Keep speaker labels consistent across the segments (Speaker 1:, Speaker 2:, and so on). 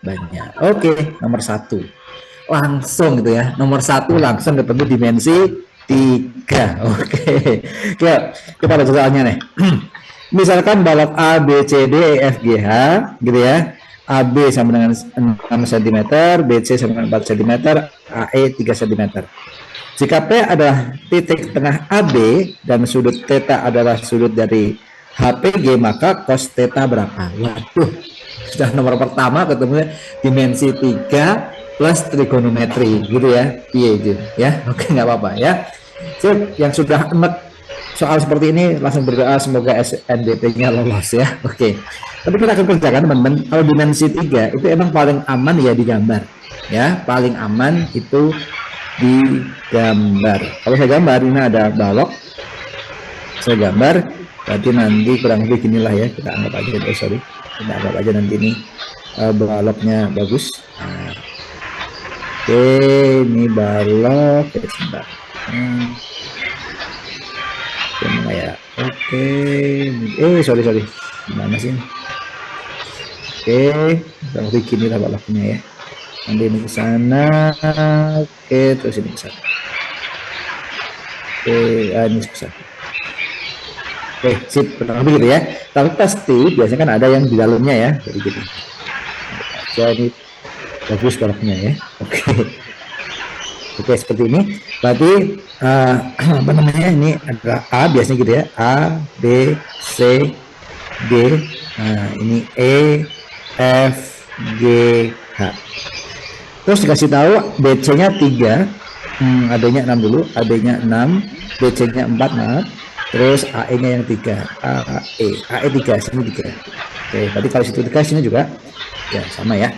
Speaker 1: banyak. Oke, nomor satu. Langsung gitu ya. Nomor satu langsung ketemu dimensi 3. Oke. Kita lihat soalnya nih. Misalkan balok A, B, C, D, E, F, G, H gitu ya. AB sama dengan 6 cm, BC sama dengan 4 cm, AE 3 cm. Jika P adalah titik tengah AB dan sudut theta adalah sudut dari HPG, maka cos theta berapa? Waduh, sudah nomor pertama ketemu dimensi 3 plus trigonometri gitu ya. Iya itu ya. Oke, nggak apa-apa ya. Sip, yang sudah enak soal seperti ini langsung berdoa semoga SNBP-nya lolos ya. Oke. Tapi kita akan kerjakan teman-teman. Kalau dimensi 3 itu emang paling aman ya digambar. Ya, paling aman itu digambar. Kalau saya gambar ini ada balok. Saya gambar, berarti nanti kurang lebih ginilah ya. Kita anggap aja, kita anggap aja nanti ini baloknya bagus. Nah, oke, ini balok. Sebentar. Gimana ya? Oke. Sorry. Gimana sih? Oke, kurang lebih ginilah baloknya ya. Nanti ini ke sana. Oke, terus ini ke sana. Oke, ini ke sana. Oke, sip, kurang lebih gitu ya. Tapi pasti biasanya kan ada yang di dalamnya ya. Jadi gini. Jadi bagus baloknya ya. Oke. Oke, seperti ini. Berarti apa namanya, ini adalah A biasanya gitu ya. A, B, C, D. Nah, ini E, F, G, H. Terus dikasih tahu BC-nya 3, AD-nya 6 dulu, AD-nya 6, BC-nya 4, maaf. Terus AE-nya yang 3, AE 3, sini 3. Oke, berarti kalau situ 3, sini juga ya sama ya.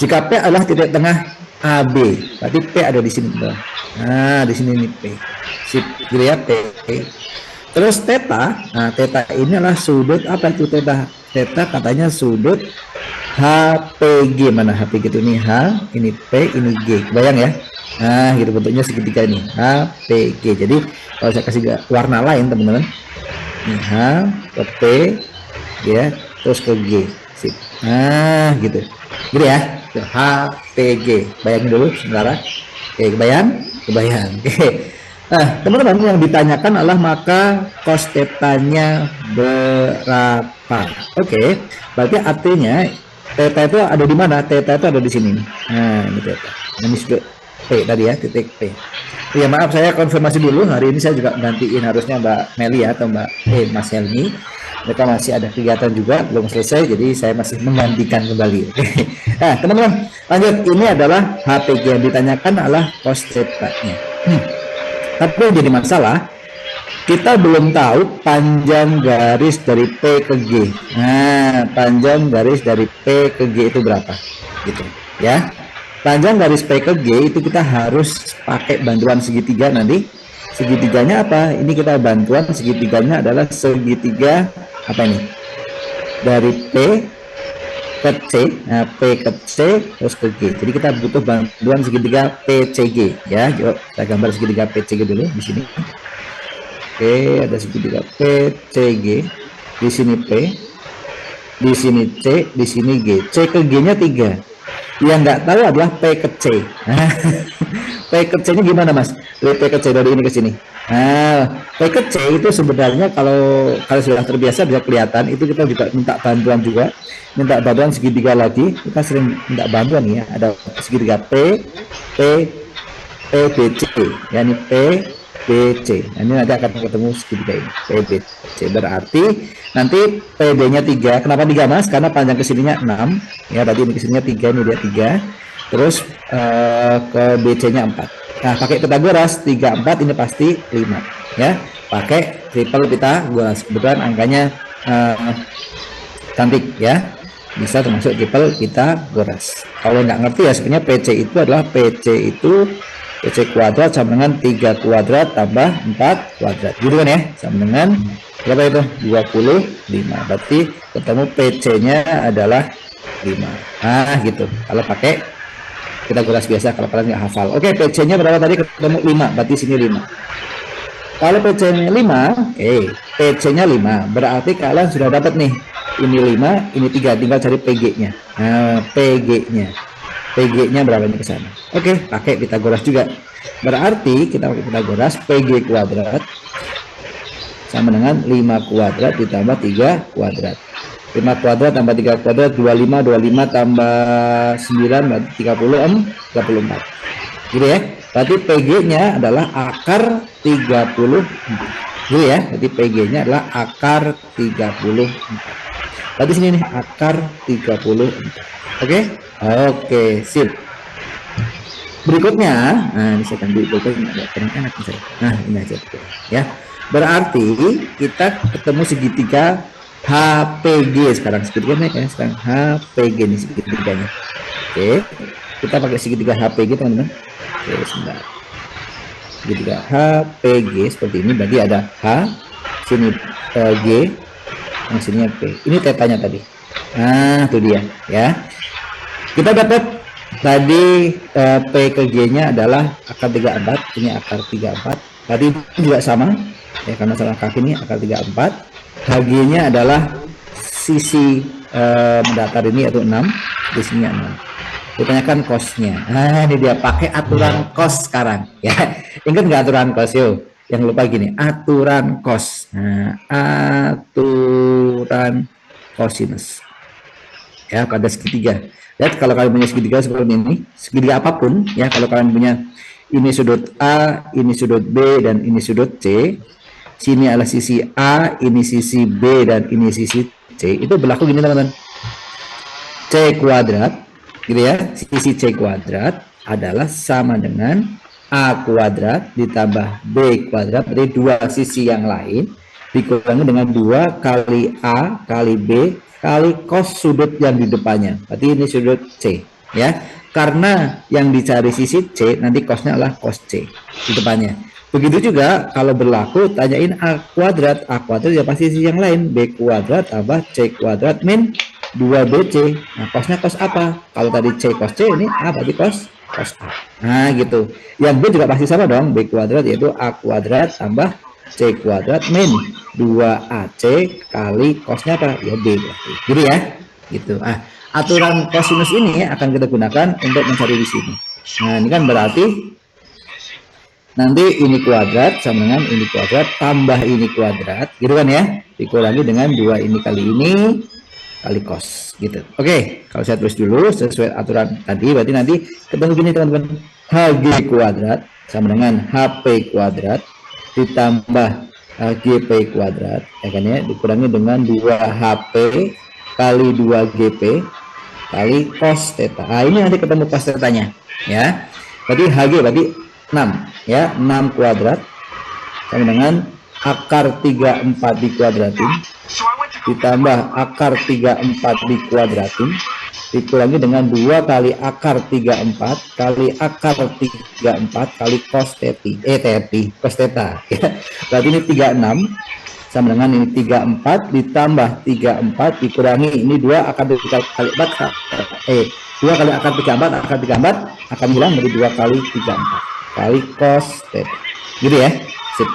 Speaker 1: Jika P adalah titik tengah AB, berarti P ada di sini. Nah, di sini nih P. Sip, gitu ya, P. Terus theta, nah theta ini adalah sudut apa itu theta? Theta katanya sudut HPG. Mana HPG itu? Ini H, ini P, ini G. Bayang ya? Nah, gitu bentuknya segitiga ini. HPG. Jadi kalau saya kasih warna lain teman-teman, ini H ke P, ya, terus ke G. Sip. Nah, gitu. Gitu ya. HPG. Bayangin dulu sebentar. Oke, kebayang? Oke. Nah, teman-teman, yang ditanyakan adalah maka cos theta-nya berapa? Oke, berarti artinya theta itu ada di mana? Theta itu ada di sini. Nah, ini theta. Ini sudah P tadi ya, titik P. Ya, maaf, saya konfirmasi dulu. Hari ini saya juga gantiin harusnya Mbak Meli atau Mas Helmi. Mereka masih ada kegiatan juga, belum selesai, jadi saya masih menggantikan kembali. Nah, teman-teman, lanjut. Ini adalah HPG, yang ditanyakan adalah cos theta-nya. Tapi yang jadi masalah, kita belum tahu panjang garis dari P ke G. Nah, panjang garis dari P ke G itu berapa? Gitu ya. Panjang garis P ke G itu kita harus pakai bantuan segitiga nanti. Segitiganya apa? Ini kita bantuan segitiganya adalah segitiga apa ini? Dari P ke C, nah P ke C terus ke G. Jadi kita butuh bantuan segitiga PCG ya. Yuk kita gambar segitiga PCG dulu di sini. Oke, ada segitiga PCG. Di sini P, di sini C, di sini G. C ke G-nya 3. Yang nggak tahu adalah P ke C. P ke C-nya gimana, Mas? Dari P ke C dari ini ke sini. Nah, P ke C itu sebenarnya kalau sudah terbiasa bisa kelihatan, itu kita juga minta bantuan segitiga lagi. Kita sering minta bantuan ya, ada segitiga P, B, C, yakni P, B, C. Nah, ini nanti akan ketemu segitiga ini, P, B, C. Berarti nanti PD-nya 3. Kenapa 3, Mas? Karena panjang kesininya 6. Ya, tadi ini kesininya 3, ini dia 3. Terus ke BC-nya 4. Nah, pakai Pythagoras 3, 4 ini pasti 5 ya. Pakai triple Pythagoras. Kebetulan angkanya cantik ya. Bisa termasuk triple Pythagoras. Kalau nggak ngerti ya, sebenarnya PC itu adalah PC kuadrat sama dengan 3 kuadrat tambah 4 kuadrat. Gitu kan ya? Sama dengan berapa itu? 25. Berarti ketemu PC-nya adalah 5. Nah, gitu. Kalau pakai kita Pythagoras biasa, kalau kalian nggak hafal. Oke, PC-nya berapa tadi? Ketemu 5, berarti sini 5. Kalau PC-nya 5, PC-nya 5, berarti kalian sudah dapat nih ini 5, ini 3, tinggal cari PG-nya. Nah, PG-nya berapa ini ke sana. Oke, pakai Pitagoras juga. Berarti kita pakai Pitagoras, PG kuadrat sama dengan 5 kuadrat ditambah 3 kuadrat. 5 kuadrat tambah 3 kuadrat 25 tambah 9 berarti 34. Gitu ya. Berarti PG-nya adalah akar 34. Gitu ya. Berarti PG-nya adalah akar 34. Berarti sini nih akar 34. Oke? Oke, sip. Berikutnya, nah ini saya akan agak kurang enak nih saya. Nah, ini aja ya. Berarti kita ketemu segitiga HPG sekarang, segitiganya ya sekarang HPG nih segitiganya. Oke, kita pakai segitiga HPG teman-teman. Oke, sebentar. Segitiga HPG seperti ini, berarti ada H, sini G, yang sini P. Ini tetanya tadi. Nah, itu dia ya. Kita dapat tadi P ke G-nya adalah akar 34, ini akar 34. Tadi juga sama ya, karena salah kaki ini akar 34. HG-nya adalah sisi mendatar ini yaitu 6, di sini 6. Ditanyakan cos-nya. Nah, ini dia pakai aturan cos sekarang ya. Ingat nggak aturan cos yuk? Yang lupa gini, aturan cos. Nah, aturan cosinus. Ya, pada segitiga. Lihat kalau kalian punya segitiga seperti ini, segitiga apapun ya, kalau kalian punya ini sudut A, ini sudut B, dan ini sudut C, sini adalah sisi A, ini sisi B, dan ini sisi C, itu berlaku gini teman-teman. C kuadrat, gitu ya, sisi C kuadrat adalah sama dengan A kuadrat ditambah B kuadrat, berarti dua sisi yang lain dikurangi dengan 2 kali A kali B kali cos sudut yang di depannya. Berarti ini sudut C ya. Karena yang dicari sisi C, nanti cosnya adalah cos C di depannya. Begitu juga kalau berlaku tanyain A kuadrat ya pasti sisi yang lain, B kuadrat tambah C kuadrat min 2BC. Nah, cosnya cos apa? Kalau tadi C cos C, ini A berarti cos A. Nah, gitu. Yang B juga pasti sama dong, B kuadrat yaitu A kuadrat tambah C kuadrat min 2AC kali cosnya apa? Ya B berarti. Gitu ya. Gitu. Ah, aturan cosinus ini akan kita gunakan untuk mencari di sini. Nah, ini kan berarti nanti ini kuadrat sama dengan ini kuadrat tambah ini kuadrat, gitu kan ya? Dikurangi dengan 2 ini kali ini kali cos, gitu. Oke, kalau saya tulis dulu sesuai aturan tadi, berarti nanti ketemu gini teman-teman. HG kuadrat sama dengan HP kuadrat ditambah GP kuadrat, ya kan ya, dikurangi dengan 2HP kali 2GP kali cos theta. Nah, ini nanti ketemu cos tetanya ya. Berarti HG berarti 6 ya, 6 kuadrat sama dengan akar 34 dikuadratin ditambah akar 34 dikuadratin dikurangi dengan 2 kali akar 34 kali akar 34 kali cos cos theta ya. Berarti ini 36 sama dengan ini 34 ditambah 34 dikurangi ini 2 akar 3 kali 4 2 kali akar 34 akan hilang dari 2 kali 34 kali cos theta, gitu ya. Sip.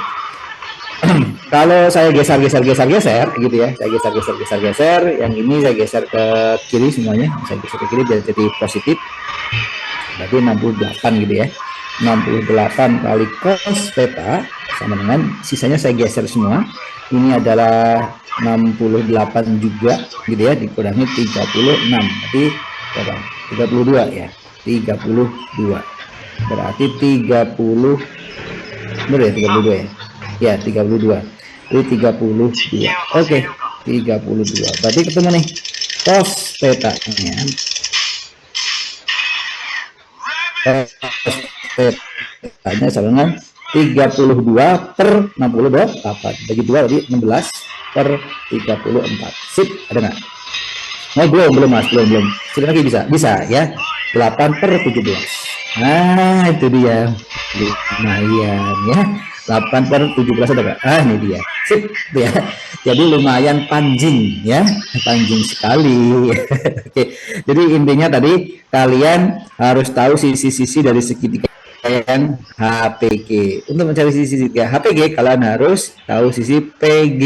Speaker 1: Kalau saya geser gitu ya, saya geser, yang ini saya geser ke kiri semuanya, saya geser ke kiri biar jadi positif, berarti 68 gitu ya. 68 kali cos theta sama dengan sisanya saya geser semua, ini adalah 68 juga gitu ya, dikurangi 36 berarti berapa? 32 ya, 32 berarti 30 benar ya, 32 ya. Ya, 32. Ini 32. Oke, 32. Berarti ketemu nih cos theta-nya. Cos theta-nya sama dengan 32 per 68. Bagi 2 berarti 16 per 34. Sip, ada nggak? Oh, belum Mas, belum. Sudah lagi bisa ya. 8 per 17. Nah, itu dia. Lumayan ya. 8 per 17 ada nggak? Ah, ini dia. Sip ya. Jadi lumayan panjang ya. Panjang sekali. Oke. Jadi intinya tadi kalian harus tahu sisi-sisi dari segitiga yang HPG. Untuk mencari sisi segitiga HPG kalian harus tahu sisi PG.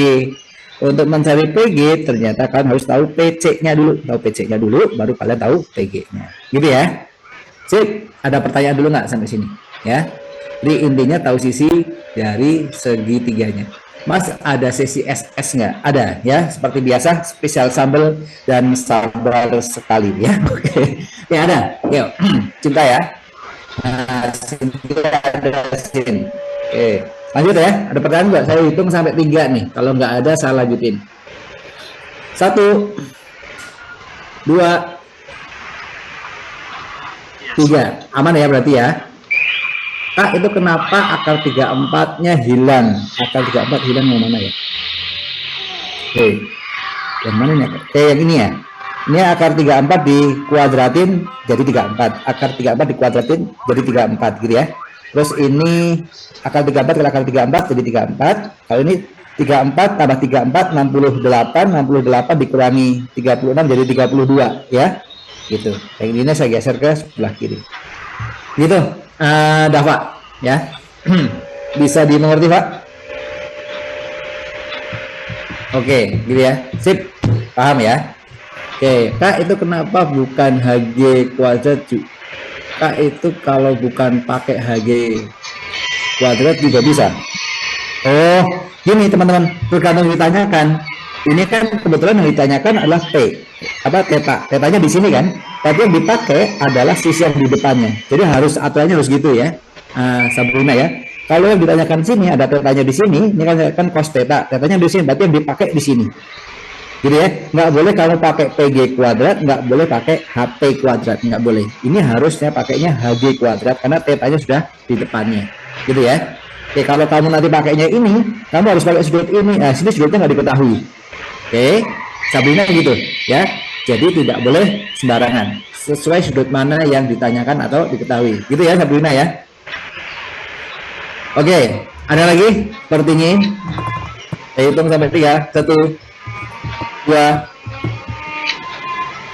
Speaker 1: Untuk mencari PG ternyata kalian harus tahu PC-nya dulu. Tahu PC-nya dulu, baru kalian tahu PG-nya. Gitu ya. Sip, ada pertanyaan dulu nggak sampai sini? Ya. Jadi intinya tahu sisi dari segitiganya. Mas, ada sesi SS nggak? Ada ya, seperti biasa, spesial sambal dan sabar sekali ya. Oke, ya ada. Yuk, cinta ya. Nah, ada sin. Oke, lanjut ya. Ada pertanyaan nggak? Saya hitung sampai 3 nih. Kalau nggak ada, saya lanjutin. 1, 2, 3. Aman ya berarti ya. Kak, itu kenapa akar 34-nya hilang? Akar 34 hilang yang mana ya? Oke. Yang mana nih? Oke, yang ini ya. Ini akar 34 dikuadratin jadi 34. Akar 34 dikuadratin jadi 34 gitu ya. Terus ini akar 34 kali akar 34 jadi 34. Kalau ini 34 tambah 34 68 dikurangi 36 jadi 32 ya. Gitu. Yang ini saya geser ke sebelah kiri. Gitu. Dava ya. Bisa dimengerti, Pak? Oke, gitu ya. Sip. Paham ya? Oke, Kak, itu kenapa bukan HG kuadrat? Kak, itu kalau bukan pakai HG kuadrat juga bisa. Oh, gini teman-teman, tergantung ditanyakan. Ini kan kebetulan yang ditanyakan adalah T, apa theta. Tetanya di sini kan, tapi yang dipakai adalah sisi yang di depannya. Jadi harus aturannya harus gitu ya, Sabrina ya. Kalau yang ditanyakan sini ada tetanya di sini, ini kan cos theta. Tetanya di sini, berarti yang dipakai di sini. Jadi ya, nggak boleh kalau pakai PG kuadrat, nggak boleh pakai HP kuadrat, nggak boleh. Ini harusnya pakainya HG kuadrat karena tetanya sudah di depannya, gitu ya. Oke, kalau kamu nanti pakainya ini, kamu harus pakai sudut ini. Nah, sini sudutnya nggak diketahui. Oke, Sabrina gitu ya. Jadi tidak boleh sembarangan. Sesuai sudut mana yang ditanyakan atau diketahui. Gitu ya Sabrina ya. Oke, ada lagi sepertinya. Saya hitung sampai 3. 1, 2,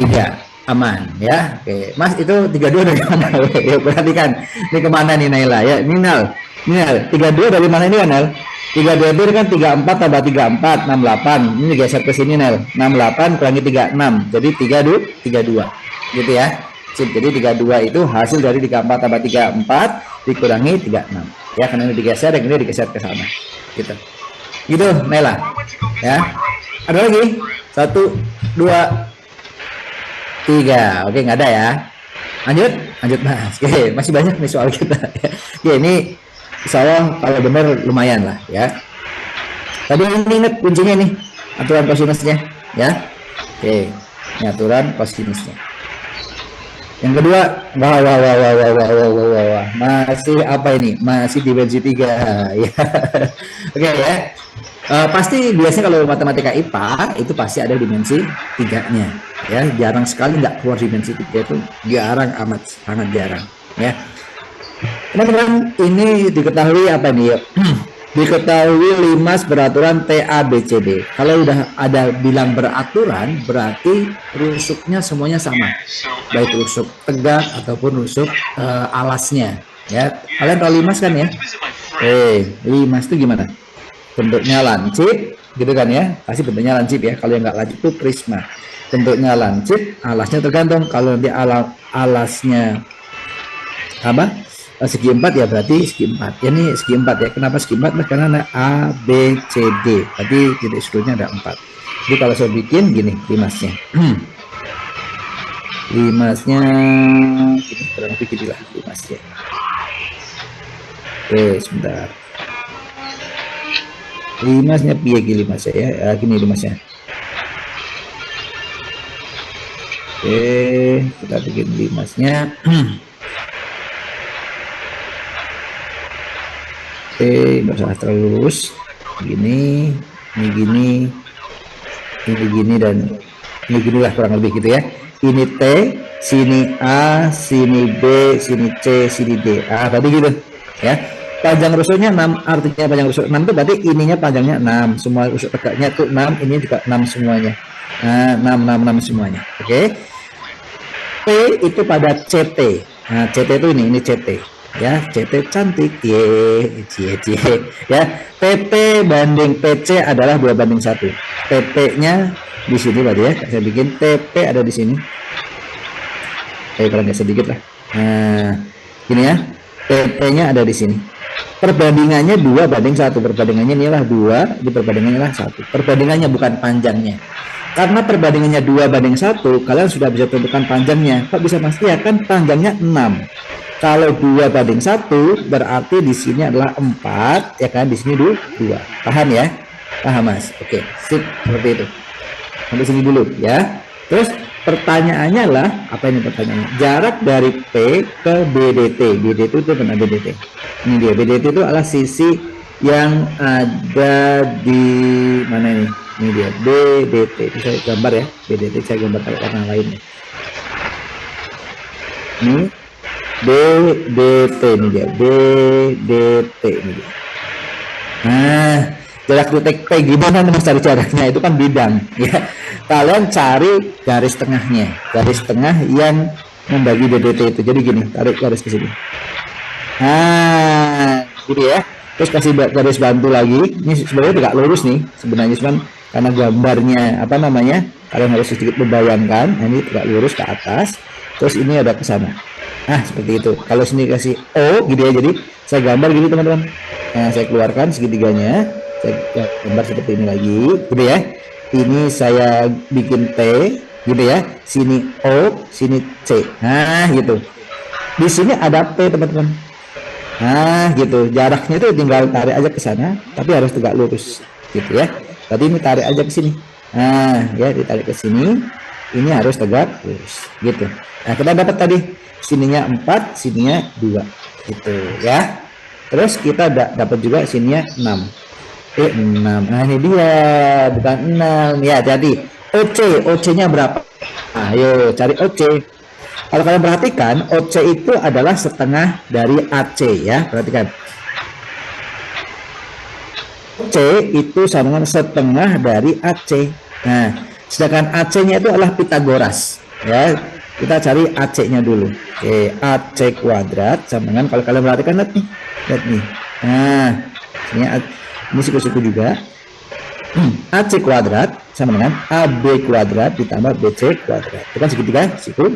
Speaker 1: 3. Aman ya. Oke, Mas itu 32 dari mana? Yuk perhatikan. Ini kemana nih Naila ya? Ini Nal. 32 dari mana ini ya Nal? 32 itu kan 34 tambah 34 68. Ini geser ke sini Nel. 68 kurangi 36. Jadi 32 gitu ya. Sip, jadi 32 itu hasil dari 34 tambah 34 dikurangi 36. Ya, karena ini digeser, yang ini digeser ke sana. Gitu. Gitu Nela. Ya. Ada lagi? 1, 2, 3. Oke, nggak ada ya. Lanjut Mas. Oke, masih banyak nih soal kita. Oke, ini saya kalau benar lumayan lah ya. Tadi ini ingat kuncinya nih, aturan kosinusnya ya. Oke, ini aturan kosinusnya. Yang kedua, wah, masih apa ini? Masih dimensi 3 ya. Oke ya. Pasti biasanya kalau matematika IPA itu pasti ada dimensi 3-nya ya. Jarang sekali nggak keluar dimensi 3 itu, jarang amat, sangat jarang ya. Teman-teman, ini diketahui apa nih ya? Diketahui limas beraturan TABCD. Kalau udah ada bilang beraturan, berarti rusuknya semuanya sama, baik rusuk tegak ataupun rusuk alasnya ya. Kalian tahu limas kan ya? Limas itu gimana? Bentuknya lancip gitu kan ya, pasti bentuknya lancip ya. Kalau yang nggak lancip itu prisma, bentuknya lancip, alasnya tergantung. Kalau nanti alasnya apa, segi 4 ya berarti segi 4 ya. Ini segi 4 ya. Kenapa segi 4? Nah, karena ada A, B, C, D, berarti titik sudutnya ada 4. Jadi kalau saya bikin gini limasnya limasnya gini, kurang lebih gini lah limasnya. Oke, sebentar. Limasnya piye gini limasnya ya, gini limasnya. Oke, kita bikin limasnya. Oke, nggak usah terlalu lurus. Gini, ini gini dan ini gini lah kurang lebih gitu ya. Ini T, sini A, sini B, sini C, sini D. Tadi gitu ya. Panjang rusuknya 6, artinya panjang rusuk 6 itu berarti ininya panjangnya 6, semua rusuk tegaknya itu 6, ini juga 6 semuanya. Nah, 6 semuanya. Oke. P itu pada CT. Nah, CT itu ini CT. Ya, CT cantik ya. PP banding PC adalah 2/1. TP-nya di sini berarti ya. Saya bikin TP ada di sini. Kalau nggak sedikit lah. Nah, ini ya. TP-nya ada di sini. Perbandingannya 2:1. Perbandingannya inilah 2, di perbandingannya adalah 1. Perbandingannya bukan panjangnya. Karena perbandingannya 2:1, kalian sudah bisa tentukan panjangnya. Kok bisa pasti ya, kan panjangnya 6. Kalau 2:1 berarti di sini adalah 4, ya kan? Di sini 2. Paham ya? Paham Mas? Oke, sip, seperti itu. Sampai sini dulu ya. Terus pertanyaannya lah, apa ini pertanyaannya? Jarak dari P ke BDT. BDT itu benar BDT. Ini dia, BDT itu adalah sisi yang ada di mana ini? Ini dia, BDT. Ini saya gambar ya, BDT saya gambar pakai warna lain. Ini BDT, ini dia, BDT ini dia. Nah, jarak titik P gimana nih Mas cari jaraknya? Itu kan bidang ya. Kalian cari garis tengahnya, garis tengah yang membagi BDT itu. Jadi gini, tarik garis ke sini. Nah, gitu ya. Terus kasih garis bantu lagi. Ini sebenarnya tidak lurus nih, sebenarnya cuman karena gambarnya apa namanya, kalian harus sedikit membayangkan. Nah, ini tidak lurus ke atas. Terus ini ada ke sana. Nah, seperti itu. Kalau sini kasih O gitu ya. Jadi saya gambar gini teman-teman. Nah, saya keluarkan segitiganya. Saya gambar seperti ini lagi, gitu ya. Ini saya bikin T, gitu ya. Sini O, sini C. Nah, gitu. Di sini ada P, teman-teman. Nah, gitu. Jaraknya itu tinggal tarik aja ke sana, tapi harus tegak lurus, gitu ya. Tadi ini tarik aja ke sini. Nah, ya ditarik ke sini. Ini harus tegak lurus, gitu. Nah, kita dapat tadi sininya 4, sininya 2, gitu ya. Terus kita dapat juga sininya 6. 6. Nah, ini dia, bukan 6. Ya, hati-hati. OC-nya berapa? Nah, ayo cari OC. Kalau kalian perhatikan, OC itu adalah setengah dari AC ya. Perhatikan. OC itu sama dengan setengah dari AC. Nah, sedangkan AC-nya itu adalah Pitagoras ya. Kita cari AC-nya dulu. Oke, AC kuadrat sama dengan, kalau kalian perhatikan, lihat nih. Nah, ini siku-siku juga. AC kuadrat sama dengan AB kuadrat ditambah BC kuadrat. Itu kan segitiga siku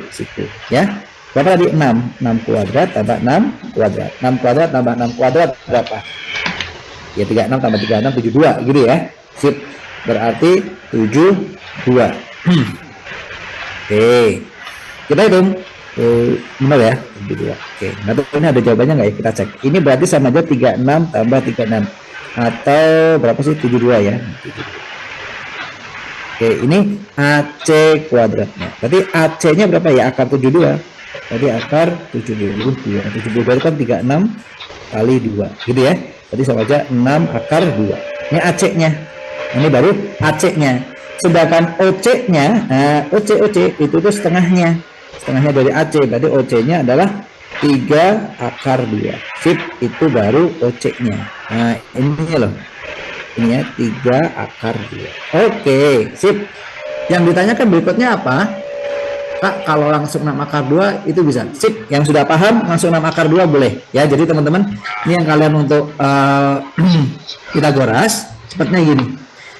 Speaker 1: ya. Berapa tadi? 6. 6 kuadrat tambah 6 kuadrat. 6 kuadrat tambah 6 kuadrat berapa? Ya 36 tambah 36 72 gitu ya. Sip. Berarti 72. Oke. Kita hitung. Benar ya? 72. Oke. Nah, ini ada jawabannya nggak ya? Kita cek. Ini berarti sama aja 36 tambah 36. Atau berapa sih? 72 ya. Oke, ini AC kuadratnya. Berarti AC-nya berapa ya? Akar 72. Jadi akar 72. 72 itu kan 36 kali 2. Gitu ya. Jadi sama aja 6 akar 2. Ini AC-nya. Ini baru AC-nya. Sedangkan OC-nya, OC itu tuh setengahnya. Setengahnya dari AC. Berarti OC-nya adalah 3 akar 2. Sip, itu baru OC-nya. Nah, ini loh. Ini ya, 3 akar 2. Oke, sip. Yang ditanyakan berikutnya apa? Kak, kalau langsung 6 akar 2 itu bisa. Sip, yang sudah paham langsung 6 akar 2 boleh. Ya, jadi teman-teman, ini yang kalian untuk Pitagoras, sepertinya gini.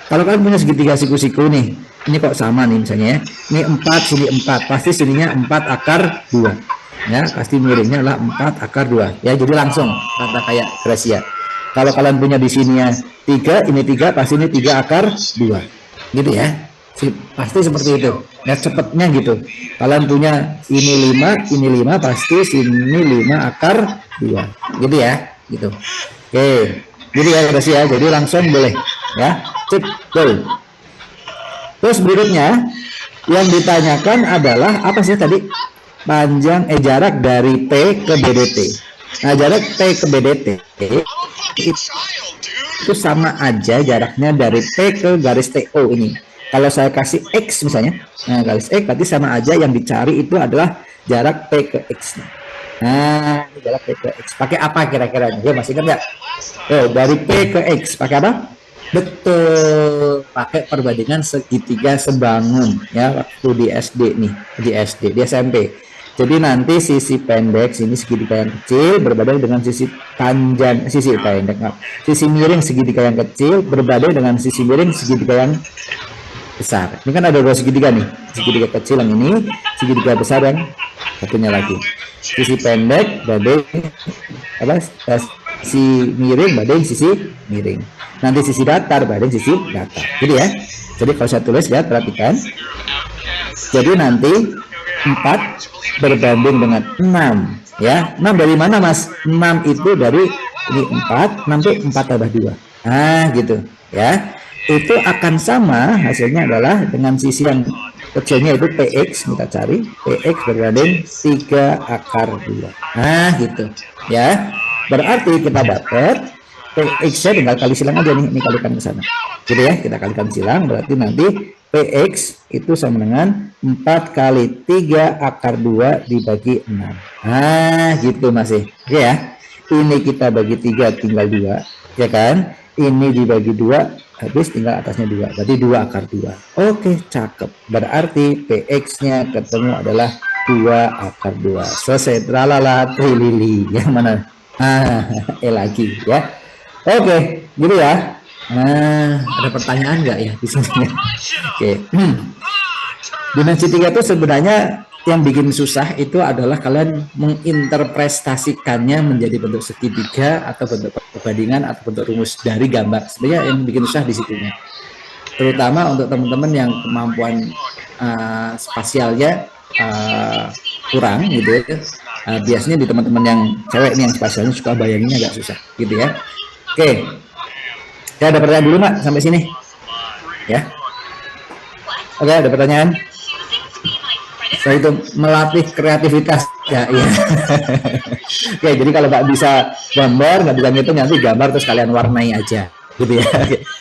Speaker 1: Kalau kalian punya segitiga siku-siku nih, ini kok sama nih misalnya ya. Ini 4, sini 4. Pasti sininya 4 akar 2. Ya, pasti miringnya adalah 4 akar 2. Ya, jadi langsung kata kayak Gracia. Kalau kalian punya di sininya 3, ini 3, pasti ini 3 akar 2. Gitu ya. Pasti seperti itu. Ya, cepetnya gitu. Kalian punya ini 5, pasti sini 5 akar 2. Gitu ya. Gitu. Oke. Gitu ya Gracia. Jadi langsung boleh. Ya. Sip. Go. Terus berikutnya yang ditanyakan adalah apa sih tadi? Jarak dari P ke BDT. Nah, jarak P ke BDT itu sama aja jaraknya dari P ke garis TO ini. Kalau saya kasih X misalnya, nah garis X berarti sama aja, yang dicari itu adalah jarak P ke X. Nah, ini jarak P ke X. Pakai apa kira-kira? Ya, masih ingat nggak? Oh, dari P ke X pakai apa? Betul, pakai perbandingan segitiga sebangun ya, waktu di SD nih, di SMP. Jadi nanti sisi pendek sini segitiga yang kecil berbanding dengan sisi panjang, sisi pendek, sisi miring segitiga yang kecil berbanding dengan sisi miring segitiga yang besar. Ini kan ada dua segitiga nih, segitiga kecil yang ini, segitiga besar yang satunya lagi. Sisi pendek banding apa? Sisi miring banding sisi miring. Nanti sisi datar banding sisi datar. Jadi ya. Jadi kalau saya tulis lihat perhatikan. Jadi nanti 4 berbanding dengan 6 ya. 6 dari mana Mas? 6 itu dari ini 4, nanti 4 tambah 2. Nah gitu ya. Itu akan sama hasilnya adalah dengan sisi yang kecilnya itu PX, kita cari PX berbanding 3 akar 2. Nah gitu ya. Berarti kita dapat PX nya tinggal kali silang aja nih, ini kalikan ke sana. Jadi ya, kita kalikan silang berarti nanti PX itu sama dengan 4 kali 3 akar 2 dibagi 6. Nah, gitu masih. Oke ya. Ini kita bagi 3 tinggal 2, ya kan? Ini dibagi 2 habis tinggal atasnya 2. Berarti 2 akar 2. Oke, cakep. Berarti PX-nya ketemu adalah 2 akar 2. Selesai. Tralala trilili. Yang mana? Lagi ya. Oke, gitu ya. Nah, ada pertanyaan nggak ya di sini? Oke. Dimensi 3 itu sebenarnya yang bikin susah itu adalah kalian menginterpretasikannya menjadi bentuk segitiga atau bentuk perbandingan atau bentuk rumus dari gambar. Sebenarnya yang bikin susah di situnya. Terutama untuk teman-teman yang kemampuan spasialnya kurang gitu ya. Biasanya di teman-teman yang cewek nih yang spasialnya suka bayanginnya agak susah gitu ya. Oke. Ya, ada pertanyaan dulu Mbak sampai sini? Ya. Oke, ada pertanyaan? Saya itu melatih kreativitas ya, iya. Oke, jadi kalau nggak bisa gambar, nggak bisa ngitung, nanti gambar terus kalian warnai aja, gitu ya.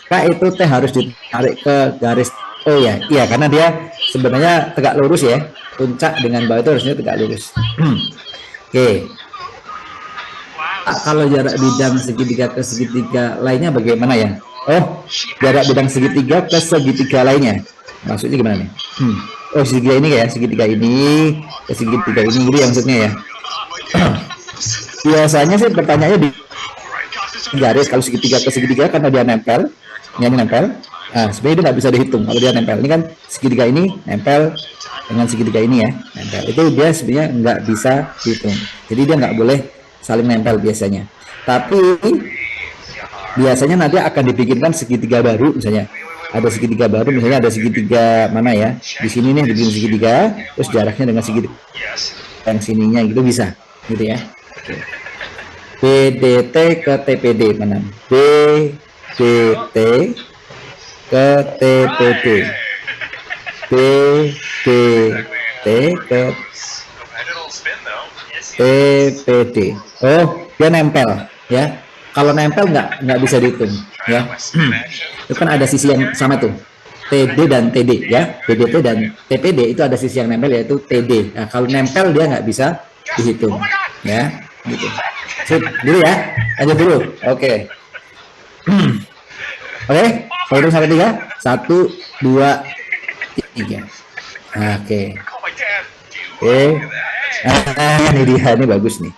Speaker 1: Kak, itu teh harus ditarik ke garis. Oh ya, iya karena dia sebenarnya tegak lurus ya, puncak dengan bawah itu harusnya tegak lurus. Oke. Kalau jarak bidang segitiga ke segitiga lainnya bagaimana ya? Oh, jarak bidang segitiga ke segitiga lainnya. Maksudnya gimana nih? Oh, segitiga ini ya, segitiga ini ke segitiga ini, gitu ya maksudnya ya. Biasanya sih pertanyaannya di garis kalau segitiga ke segitiga karena dia nempel, ini nempel. Nah, sebenarnya itu nggak bisa dihitung kalau dia nempel. Ini kan segitiga ini nempel dengan segitiga ini ya, nempel. Itu dia sebenarnya nggak bisa dihitung. Jadi dia nggak boleh saling nempel biasanya. Tapi biasanya nanti akan dibikinkan segitiga baru misalnya. Ada segitiga baru misalnya ada segitiga mana ya? Di sini nih dibikin segitiga, terus jaraknya dengan segitiga yang sininya gitu bisa, gitu ya. Oke. BDT ke TPD mana? BDT ke TPD. BDT ke TPD. Oh, dia nempel ya. Kalau nempel nggak bisa dihitung ya. Itu kan ada sisi yang sama tuh. TD dan TD ya. BDT dan TPD itu ada sisi yang nempel yaitu TD. Nah, kalau nempel dia nggak bisa dihitung ya. Gitu. Sip, dulu ya. Lanjut dulu. Oke. Oke, kalau itu sampai 3. 1, 2, 3. Oke. Oke. Ini dia, ini bagus nih.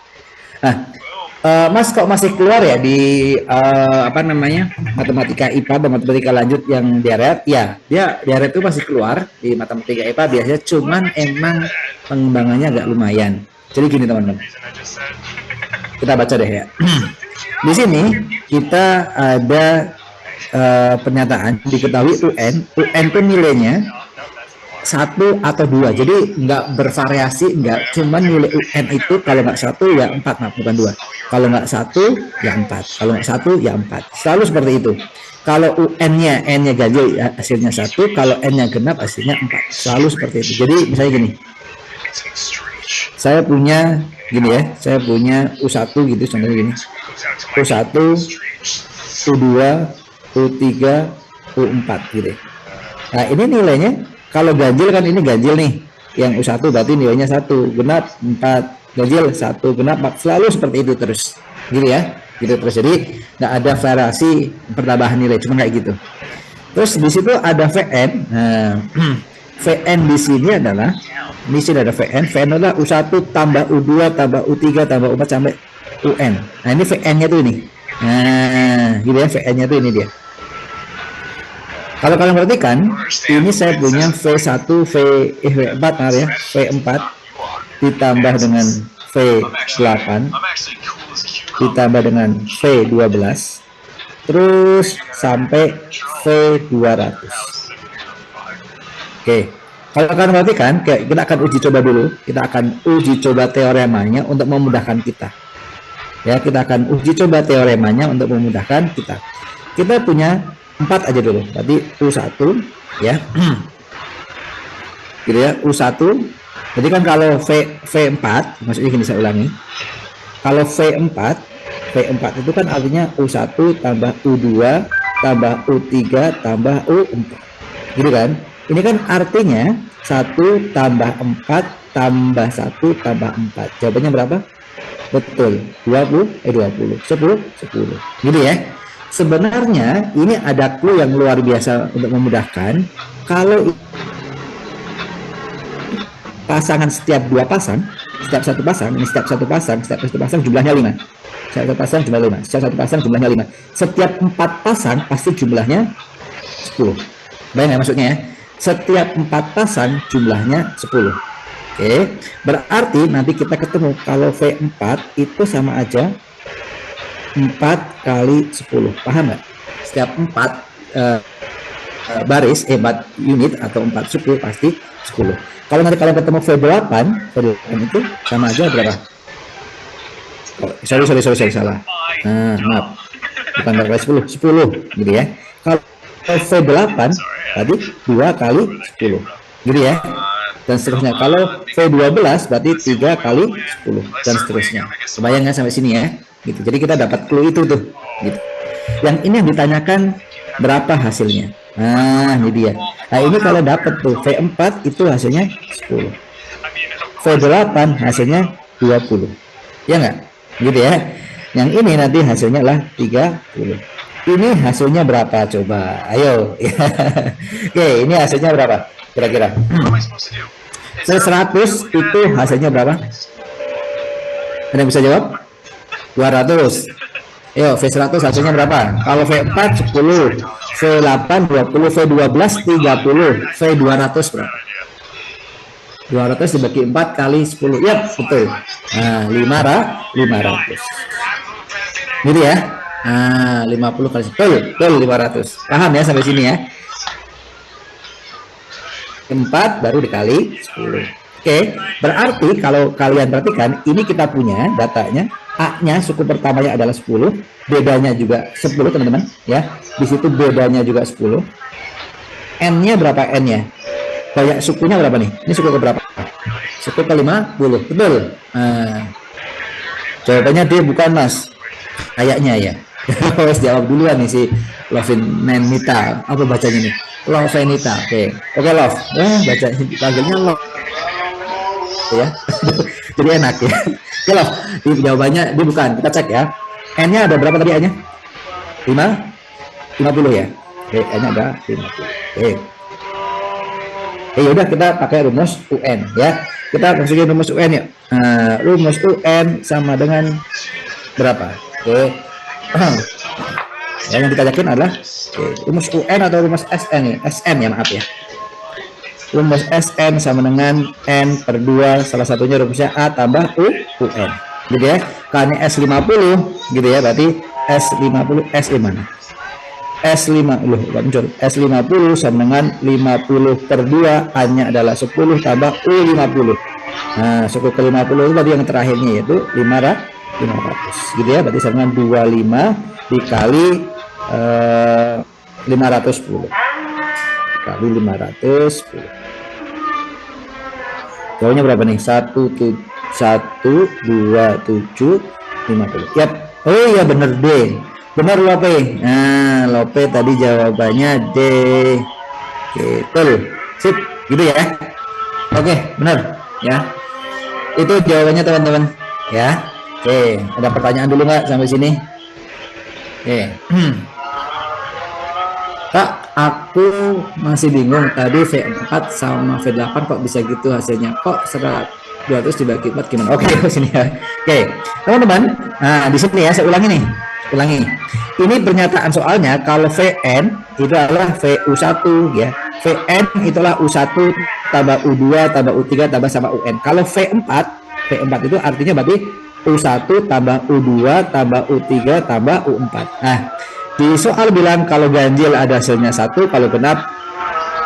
Speaker 1: Nah, Mas kok masih keluar ya di apa namanya matematika IPA dan matematika lanjut yang diaret? Ya, dia diaret itu masih keluar di matematika IPA biasanya, cuman emang pengembangannya agak lumayan. Jadi gini teman-teman, kita baca deh ya. Di sini kita ada pernyataan diketahui UN itu nilainya 1 atau 2, jadi nggak bervariasi, nggak cuman nilai UN itu kalau nggak 1 ya 4, maaf bukan 2, kalau nggak 1 ya 4, kalau nggak 1 ya 4, selalu seperti itu. Kalau UN-nya N-nya ganjil ya hasilnya 1, kalau N-nya genap hasilnya 4, selalu seperti itu. Jadi misalnya gini, saya punya gini ya, saya punya U1 gitu contohnya gini, U1, U2, U3, U4 gitu. Nah ini nilainya kalau ganjil kan ini ganjil nih, yang U1 berarti nilainya 1, genap 4, ganjil 1, genap 4, selalu seperti itu terus, gitu ya, gitu terus. Jadi nggak ada variasi pertambahan nilai, cuma kayak gitu. Terus di situ ada VN. Nah, VN di sini adalah, di sini ada VN adalah U1 tambah U2 tambah U3 tambah U4 sampai UN. Nah ini VN-nya tuh ini. Nah, gitu ya, VN-nya tuh ini dia. Kalau kalian perhatikan, ini saya punya V1, V4 ya, V4 ditambah dengan V8 ditambah dengan V12 terus sampai V200. Oke, kalau kalian perhatikan, kita akan uji coba dulu. Kita akan uji coba teoremanya untuk memudahkan kita. Ya, kita akan uji coba teoremanya untuk memudahkan kita. Kita punya 4 aja dulu. Berarti U1 ya. Gitu ya, U1. Jadi kan kalau V4, maksudnya gini saya ulangi. Kalau V4 itu kan artinya U1 tambah U2 tambah U3 tambah U4. Gitu kan? Ini kan artinya 1 tambah 4 tambah 1 tambah 4. Jawabannya berapa? Betul, 20, 10, 10. Gitu ya. Sebenarnya ini ada clue yang luar biasa untuk memudahkan. Kalau pasangan setiap dua pasang, setiap satu pasang jumlahnya 5. Setiap satu pasang jumlah 5. Setiap satu pasang jumlahnya 5. Setiap 4 pasang pasti jumlahnya 10. Bayang ya maksudnya ya? Setiap 4 pasang jumlahnya 10. Oke, berarti nanti kita ketemu kalau V4 itu sama aja 4 kali 10. Paham nggak? Setiap 4 baris, 4 unit atau 4 suku pasti 10. Kalau nanti kalian ketemu V8 itu sama aja berapa? Oh, sorry, salah. Maaf. Bukan 4 kali 10 gitu ya. Kalau V8 tadi 2 kali 10 gitu ya, dan seterusnya. Kalau V12 berarti 3 kali 10 dan seterusnya. Kebayangnya sampai sini ya gitu. Jadi kita dapat clue itu tuh gitu. Yang ini yang ditanyakan berapa hasilnya. Nah ini dia. Nah ini kalau dapat tuh V4 itu hasilnya 10, V8 hasilnya 20 ya nggak gitu ya. Yang ini nanti hasilnya lah 30. Ini hasilnya berapa coba? Ayo. Oke, ini hasilnya berapa? Kira-kira. 100 itu hasilnya berapa? Ada yang bisa jawab? 200. Ayo, V100 hasilnya berapa? Kalau V4 10, V8 20, V12 30, V200 berapa? 200 dibagi 4 kali 10. Ya, betul. Nah, 500. Gitu ya. Nah, 50 kali 10. Betul, 500. Paham ya sampai sini ya? 4 baru dikali 10. Oke, berarti kalau kalian perhatikan, ini kita punya datanya, A-nya suku pertamanya adalah 10, bedanya juga 10 teman-teman ya. Di situ bedanya juga 10. N-nya berapa N-nya? Banyak sukunya berapa nih? Ini suku ke berapa? Suku ke 50. Betul. Nah, jawabannya D bukan Mas. Kayaknya ya. Harus jawab duluan nih si Lovenita. Apa bacanya nih? Lovenita. Oke, Love. Baca panggilnya Love. Ya. Jadi enak ya. Oke, Love. Jawabannya dia bukan. Kita cek ya. N-nya ada berapa tadi A-nya? 50 ya. Oke, N-nya ada 50. Oke. Yaudah kita pakai rumus UN ya. Kita masukin rumus UN ya. Nah, rumus UN sama dengan berapa? Oke. Ya, yang kita yakin adalah rumus UN atau rumus SN ya. SN ya, maaf ya. Rumus SN sama dengan N per 2, salah satunya rumusnya A tambah UN. Gitu ya. Karena S50 gitu ya, berarti S50 S mana? S50 sama dengan 50 per 2, A-nya adalah 10 tambah U50. Nah, suku ke 50 itu tadi yang terakhirnya yaitu 500 gitu ya, berarti sama dengan 25 dikali 510 dikali 510. Jawabnya berapa nih? 1, 2, 7, 50. Yap. Oh iya bener D. Benar Lope. Nah, Lope tadi jawabannya D. Betul. Sip, gitu ya. Oke, benar ya. Itu jawabannya teman-teman ya. Oke, ada pertanyaan dulu nggak sampai sini? Oke. Kak, Aku masih bingung tadi V4 sama V8 kok bisa gitu hasilnya. Kok 200 dibagi 4 gimana? Oke, sini ya. Oke, teman-teman. Nah, di sini ya saya ulangi nih. Ulangi. Ini pernyataan soalnya kalau Vn itu adalah VU1 ya. Vn itulah U1 tambah U2 tambah U3 tambah sama UN. Kalau V4 itu artinya berarti U1 tambah U2 tambah U3 tambah U4. Nah, di soal bilang kalau ganjil ada hasilnya 1, kalau genap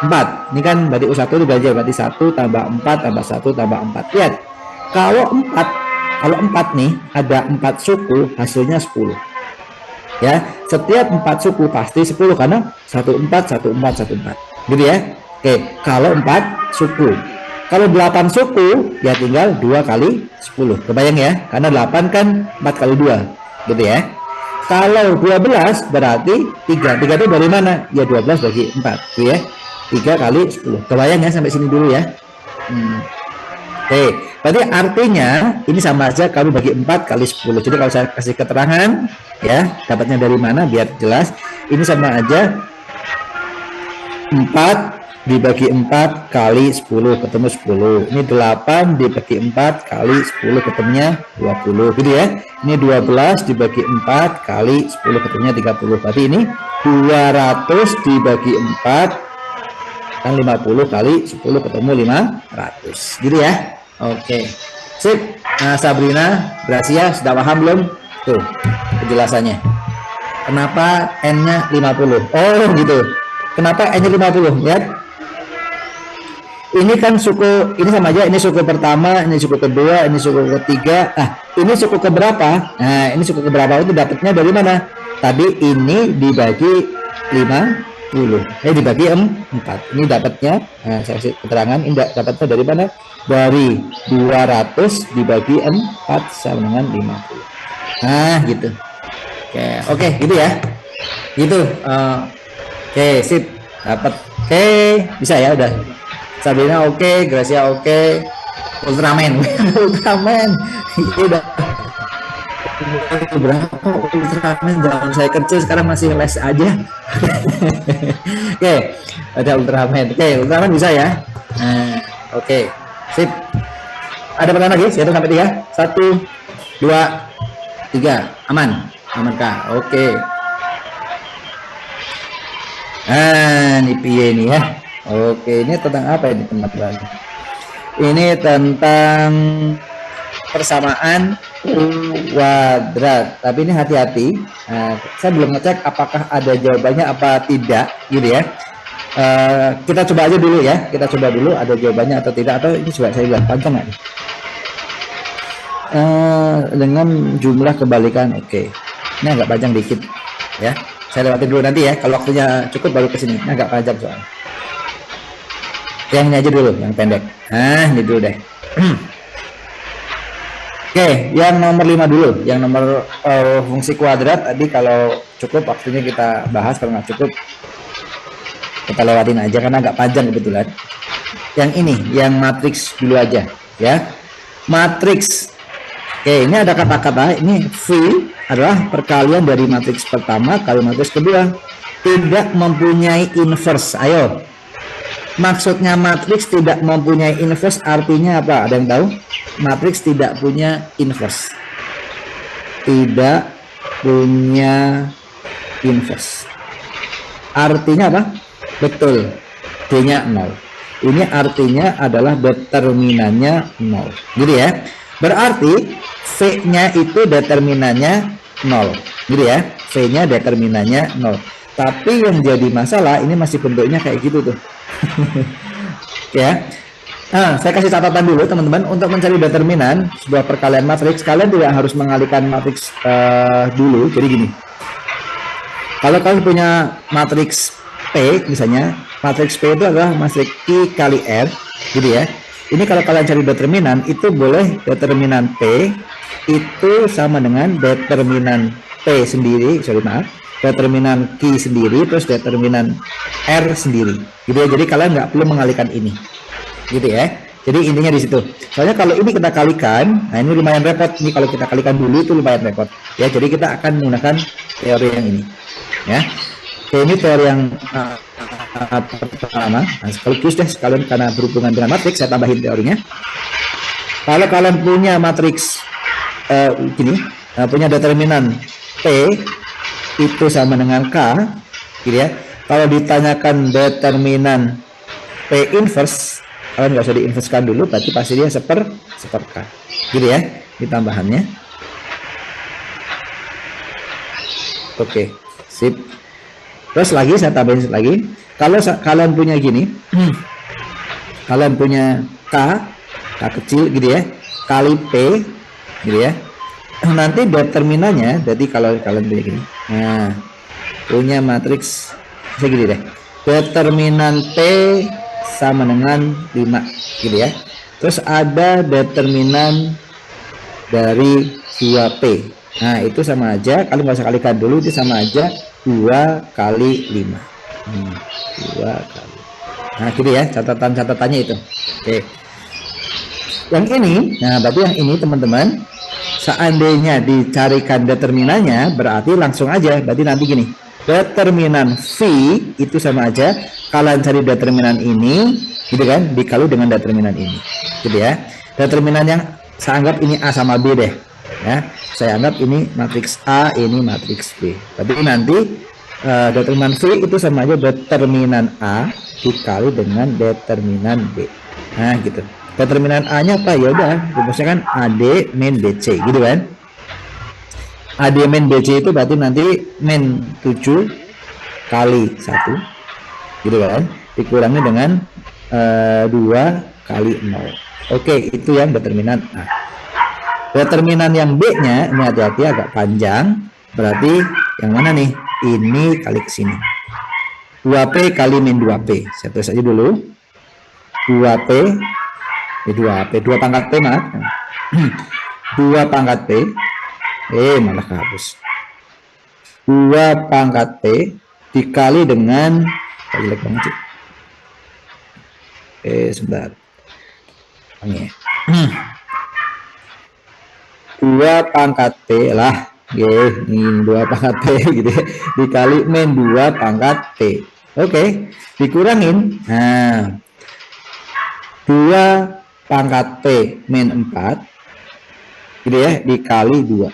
Speaker 1: 4. Ini kan berarti U1 itu ganjil, berarti 1 tambah 4 tambah 1 tambah 4. Lihat, kalau 4 nih ada 4 suku, hasilnya 10. Ya, setiap 4 suku pasti 10 karena 14 14 14. Gitu ya. Oke, kalau 4 suku. Kalau 8 suku ya tinggal 2 kali 10. Kebayang ya? Karena 8 kan 4 kali 2. Gitu ya. Kalau 12 berarti 3. 3 itu dari mana? Ya 12 bagi 4. Gitu ya. 3 kali 10. Kebayang ya sampai sini dulu ya. Oke, berarti artinya ini sama aja kalau bagi 4 kali 10. Jadi kalau saya kasih keterangan ya, dapatnya dari mana biar jelas. Ini sama aja 4 dibagi 4 kali 10 ketemu 10. Ini 8 dibagi 4 kali 10 ketemunya 20 gitu ya. Ini 12 dibagi 4 kali 10 ketemunya 30. Berarti ini 200 dibagi 4 kan 50 kali 10 ketemu 500 gitu ya. Oke, sip. Nah, Sabrina, Gracia sudah paham belum? Tuh penjelasannya. Kenapa N-nya 50? Oh gitu. Kenapa N-nya 50? Ya. Ini kan suku, ini sama aja, ini suku pertama, ini suku kedua, ini suku ketiga. Nah, ini suku keberapa? Nah, ini suku keberapa itu dapatnya dari mana? Tadi ini dibagi 50. Dibagi 4. Ini dapatnya, nah, saya kasih keterangan, ini dapatnya dari mana? Dari 200 dibagi 4 sama dengan 50. Nah, gitu. Oke, gitu ya. Gitu. Oke, sip. Dapat. Oke, bisa ya udah. Sabrina oke, Gracia oke. Ultraman. Ultraman. Udah. Berapa Ultraman zaman saya kecil, sekarang masih les aja. Oke, ada Ultraman. Oke, Ultraman bisa ya. Nah, oke, sip. Ada pertanyaan lagi? 1 sampai 3. 1, 2, 3. Aman, amankah? Oke. Nah, ini piye nih ya. Oke, ini tentang apa ini teman-teman? Ini tentang persamaan kuadrat. Tapi ini hati-hati. Nah, saya belum ngecek apakah ada jawabannya apa tidak, gitu ya. Kita coba aja dulu ya. Kita coba dulu ada jawabannya atau tidak. Atau ini coba saya bilang panjang nggak? Dengan jumlah kebalikan. Oke. Ini agak panjang dikit, ya. Saya lewatin dulu nanti ya. Kalau waktunya cukup baru ke sini. Ini agak panjang soalnya. Yang ini aja dulu, yang pendek. Nah, ini dulu deh. Oke, yang nomor 5 dulu. Yang nomor fungsi kuadrat tadi kalau cukup waktunya kita bahas, kalau nggak cukup kita lewatin aja karena agak panjang kebetulan. Yang ini, yang matriks dulu aja, ya. Matriks. Oke, ini ada kata-kata ini V adalah perkalian dari matriks pertama kali matriks kedua. Tidak mempunyai inverse. Ayo. Maksudnya matriks tidak mempunyai inverse artinya apa? Ada yang tahu? Matriks tidak punya inverse. Tidak punya inverse. Artinya apa? Betul. D-nya 0. Ini artinya adalah determinannya 0. Gitu ya. Berarti V-nya itu determinannya 0. Gitu ya. V-nya determinannya 0. Tapi yang jadi masalah ini masih bentuknya kayak gitu tuh. Ya. Nah, saya kasih catatan dulu teman-teman, untuk mencari determinan sebuah perkalian matriks kalian tidak harus mengalihkan matriks dulu. Jadi gini, kalau kalian punya matriks P misalnya, matriks P itu adalah matriks Q kali R, gitu ya. Ini kalau kalian cari determinan itu boleh determinan P itu sama dengan determinan P sendiri, determinan Q sendiri plus determinan R sendiri, gitu ya. Jadi kalian nggak perlu mengalihkan ini, gitu ya. Jadi intinya di situ. Soalnya kalau ini kita kalikan, nah ini lumayan repot. Ini kalau kita kalikan dulu itu lumayan repot, ya. Jadi kita akan menggunakan teori yang ini, ya. Oke, ini teori yang pertama, nah, sekaligus deh sekalian karena berhubungan dengan matriks saya tambahin teorinya. Kalau kalian punya matriks gini, punya determinan P itu sama dengan K, gitu ya. Kalau ditanyakan determinan P inverse, kalian nggak usah diinverskan dulu, berarti pasti dia seper K, gitu ya, ditambahannya. Oke, sip. Terus lagi saya tambahin lagi, kalau kalian punya gini, kalian punya K kecil gitu ya, kali P gitu ya, nanti determinannya, jadi kalau kalian punya gini, nah punya matriks segini deh, determinan P sama dengan 5 gitu ya, terus ada determinan dari 2P, nah itu sama aja, kalian nggak usah kalikan dulu, itu sama aja 2 kali 5, 2 kali, nah gitu ya catatan-catatannya itu. Oke, yang ini, nah berarti yang ini teman-teman, seandainya dicarikan determinannya berarti langsung aja, berarti nanti gini, determinan V itu sama aja kalian cari determinan ini gitu kan, dikali dengan determinan ini gitu ya. Determinan yang saya anggap ini A sama B deh ya, saya anggap ini matriks A, ini matriks B, berarti nanti determinan V itu sama aja determinan A dikali dengan determinan B, nah gitu. Determinan A-nya apa? Ya udah, rumusnya kan AD min BC gitu kan. AD min BC itu berarti nanti min 7 kali 1 gitu kan, dikurangi dengan 2 kali 0. Oke, itu yang determinan A. Determinan yang B-nya ini hati-hati agak panjang, berarti yang mana nih? Ini kali ke sini. 2P kali min 2P. Saya tulis aja dulu. 2P 2P, 2 pangkat P maaf. 2 pangkat P. Malah kehapus. 2 pangkat P dikali dengan jelek banget sih. Sebentar. Ini. 2 pangkat P lah. Ini 2 pangkat P gitu ya. Dikali min 2 pangkat P. Oke, dikurangin. Nah, 2 pangkat P min 4 gitu ya, dikali 2.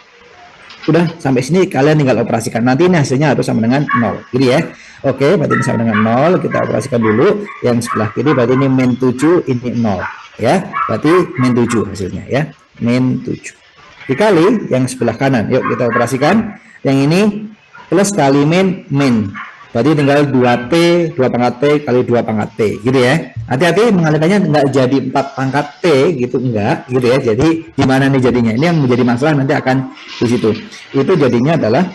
Speaker 1: Udah sampai sini kalian tinggal operasikan, nanti ini hasilnya harus sama dengan 0 gitu ya. Oke, berarti ini sama dengan 0, kita operasikan dulu yang sebelah kiri, berarti ini min 7, ini 0 ya, berarti min 7 hasilnya ya, min 7 dikali yang sebelah kanan. Yuk kita operasikan, yang ini plus kali min, berarti tinggal 2P, 2 pangkat P kali 2 pangkat P gitu ya. Hati-hati mengalirkannya nggak jadi 4 pangkat P gitu, enggak gitu ya. Jadi gimana nih jadinya? Ini yang menjadi masalah nanti akan di situ. Itu jadinya adalah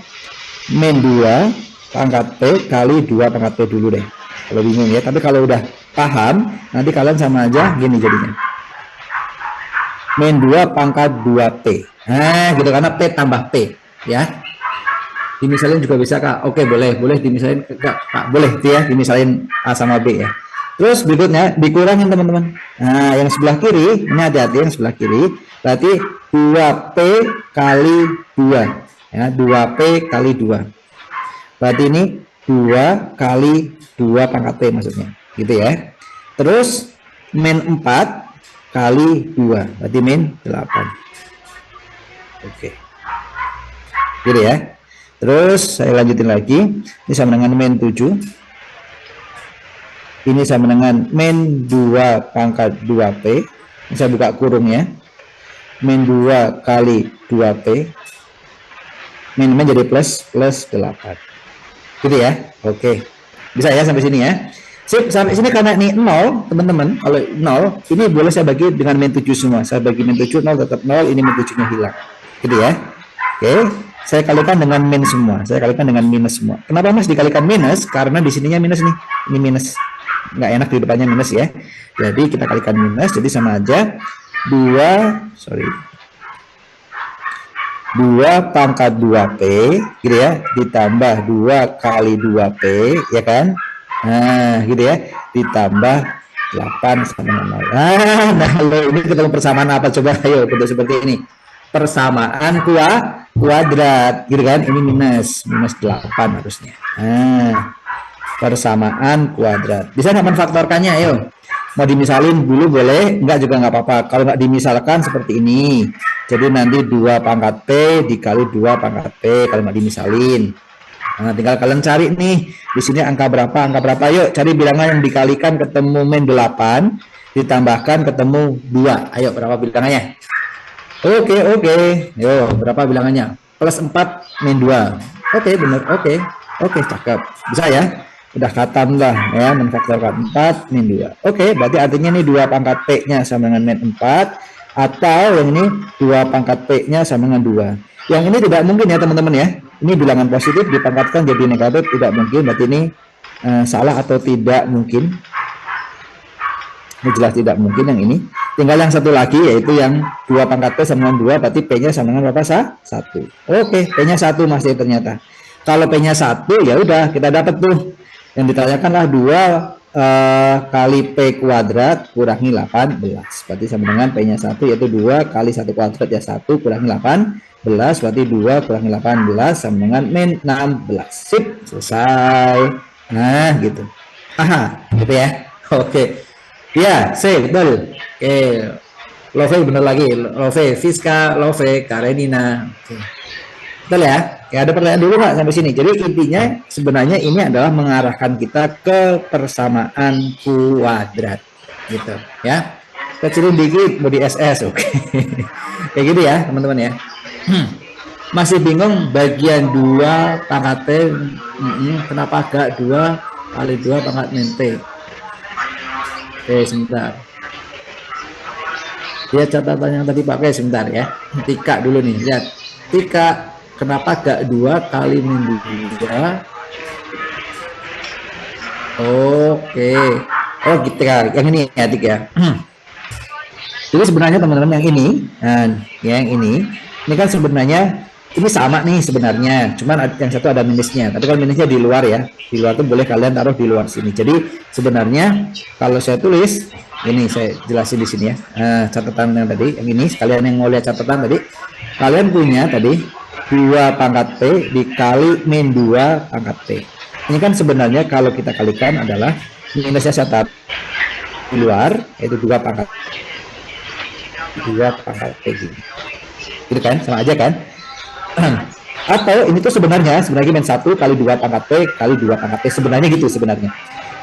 Speaker 1: min 2 pangkat P kali 2 pangkat P dulu deh. Kalau bingung ya, tapi kalau udah paham nanti kalian sama aja gini jadinya. Min 2 pangkat 2P. Nah, gitu, karena P tambah P ya. Dimisalin juga bisa Kak. Oke, boleh dimisalin Kak, boleh tuh ya, dimisalin A sama B ya. Terus berikutnya dikurangin teman-teman. Nah, yang sebelah kiri, ini hati-hati yang sebelah kiri, berarti 2P kali 2 ya, 2P kali 2. Berarti ini 2 kali 2 pangkat P maksudnya gitu ya. Terus min 4 kali 2, berarti min 8. Oke, gitu ya. Terus saya lanjutin lagi, ini sama dengan min 7, ini sama dengan min 2 pangkat 2P, ini saya buka kurungnya, min 2 kali 2P, min jadi plus 8 gitu ya. Oke, bisa ya sampai sini ya. Sip, sampai sini karena ini 0 teman-teman, kalau 0 ini boleh saya bagi dengan min 7 semua, saya bagi min 7, 0 tetap 0, ini min 7 nya hilang gitu ya. Oke, saya kalikan dengan min semua, saya kalikan dengan minus semua. Kenapa Mas dikalikan minus? Karena di sininya minus nih, ini minus, nggak enak di depannya minus ya. Jadi kita kalikan minus, jadi sama aja 2 pangkat 2P gitu ya, ditambah 2 kali 2P ya kan. Nah gitu ya, ditambah 8 sama 0. Nah kalau ini ketemu persamaan apa coba, ayo bentuk seperti ini, persamaan kuadrat gitu kan. Ini minus 8 harusnya. Nah persamaan kuadrat. Bisa nggak menfaktorkannya? Ayo. Mau dimisalin dulu boleh, enggak juga nggak apa-apa. Kalau nggak dimisalkan seperti ini. Jadi nanti 2 pangkat P dikali 2 pangkat P kalau nggak dimisalin. Nah, tinggal kalian cari nih, di sini angka berapa, yuk cari bilangan yang dikalikan ketemu min 8, ditambahkan ketemu 2. Ayo, berapa bilangannya? Oke, yo, berapa bilangannya? Plus 4 min 2. Oke, bener, oke, cakep. Bisa ya? Udah katam lah, ya, memfaktorkan 4 min 2. Oke, berarti artinya ini 2 pangkat P-nya sama dengan min 4, atau yang ini 2 pangkat P-nya sama dengan 2. Yang ini tidak mungkin ya teman-teman ya. Ini bilangan positif dipangkatkan jadi negatif, tidak mungkin. Berarti ini salah atau tidak mungkin. Ini jelas tidak mungkin yang ini. Tinggal yang satu lagi yaitu yang 2 pangkat P sama dengan 2, berarti P-nya sama dengan berapa? 1. Oke, P-nya 1 masih ternyata. Kalau P-nya 1 ya udah kita dapat tuh. Yang ditanyakanlah 2 kali P kuadrat kurangi 18. Berarti sama dengan P-nya 1 yaitu 2 kali 1 kuadrat ya 1 kurangi 18. Berarti 2 kurangi 18 sama dengan min 16. Sip, selesai. Nah, gitu. Aha, gitu ya. Oke. Ya, betul. Oke. Love bener lagi. Love, Fiska, Love, Karenina. Oke. Betul ya? Ya, ada pertanyaan dulu nggak sampai sini? Jadi intinya sebenarnya ini adalah mengarahkan kita ke persamaan kuadrat. Gitu ya. Kecilin dikit mau di SS. Oke. Kayak gitu ya, teman-teman ya. Masih bingung bagian 2 pangkat T, kenapa agak 2 kali 2 pangkat min T? Oke, sebentar. Lihat catatan yang tadi pakai sebentar ya. Tika dulu nih, lihat. Tika, kenapa agak 2 kali min 2? Oke. Oh, gitu ya. Yang ini ya, Tika. Jadi sebenarnya teman-teman yang ini, yang ini kan sebenarnya ini sama nih sebenarnya, cuman yang satu ada minusnya. Tapi kalau minusnya di luar ya, di luar tuh boleh kalian taruh di luar sini. Jadi sebenarnya kalau saya tulis ini, saya jelasin di sini ya. Catatan yang tadi, yang ini sekalian yang mau lihat catatan tadi, kalian punya tadi 2 pangkat P dikali min 2 pangkat P. Ini kan sebenarnya kalau kita kalikan adalah minusnya saya taruh di luar, yaitu 2 pangkat P gini. Gitu kan, sama aja kan? Atau ini tuh sebenarnya min 1 kali 2 pangkat P kali 2 pangkat P, sebenarnya gitu sebenarnya.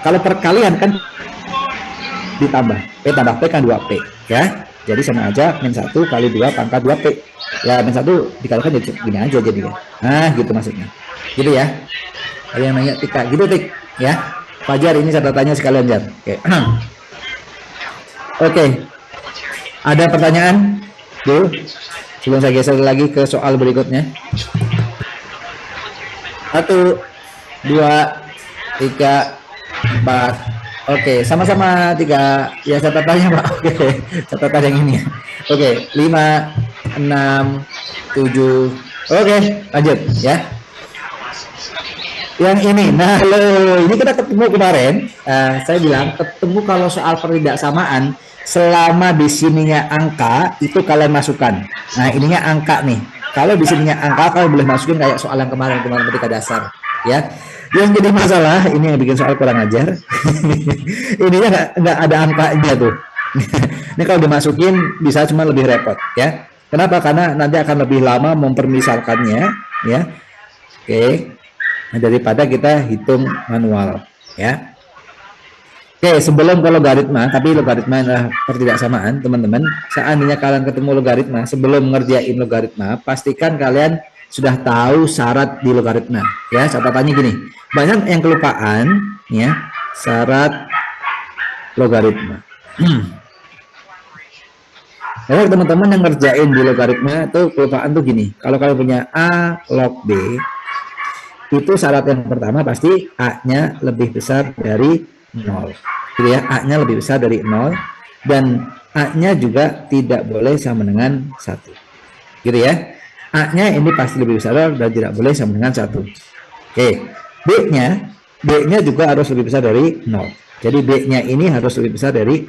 Speaker 1: Kalau perkalian kan ditambah P tambah P kan 2P ya, jadi sama aja min 1 kali 2 pangkat 2P ya, min 1 dikalikan jadi gini aja jadinya. Nah gitu maksudnya, gitu ya. Ada yang nanya Tika gitu Tik ya. Fajar ini catatannya sekalian Jar. Oke. Ada pertanyaan dulu sebelum saya geser lagi ke soal berikutnya. 1, 2, 3, 4. Oke, sama-sama 3 ya catatannya Pak. Oke, catatan yang ini ya. Oke, 5, 6, 7. Oke, lanjut ya. Yang ini, nah ini kita ketemu kemarin. Saya bilang ketemu kalau soal pertidaksamaan selama di sininya angka itu kalian masukkan. Nah ininya angka nih. Kalau di sininya angka kalian boleh masukin kayak soal yang kemarin ketika dasar ya. Yang jadi masalah ini yang bikin soal kurang ajar. Ininya nggak ada angkanya tuh. Ini kalau dimasukin bisa cuma lebih repot ya. Kenapa? Karena nanti akan lebih lama mempermisalkannya ya. Oke. Daripada kita hitung manual ya. Oke, sebelum ke logaritma, tapi logaritma adalah pertidaksamaan, teman-teman. Seandainya kalian ketemu logaritma, sebelum ngerjain logaritma, pastikan kalian sudah tahu syarat di logaritma. Ya, catatannya gini. Banyak yang kelupaan, ya, syarat logaritma. Ya, teman-teman yang ngerjain di logaritma itu kelupaan tuh gini. Kalau kalian punya A log B, itu syarat yang pertama pasti A-nya lebih besar dari 0, gitu ya. A-nya lebih besar dari 0 dan A-nya juga tidak boleh sama dengan 1, gitu ya. A-nya ini pasti lebih besar dan tidak boleh sama dengan 1. Oke, B-nya juga harus lebih besar dari 0. Jadi B-nya ini harus lebih besar dari 0.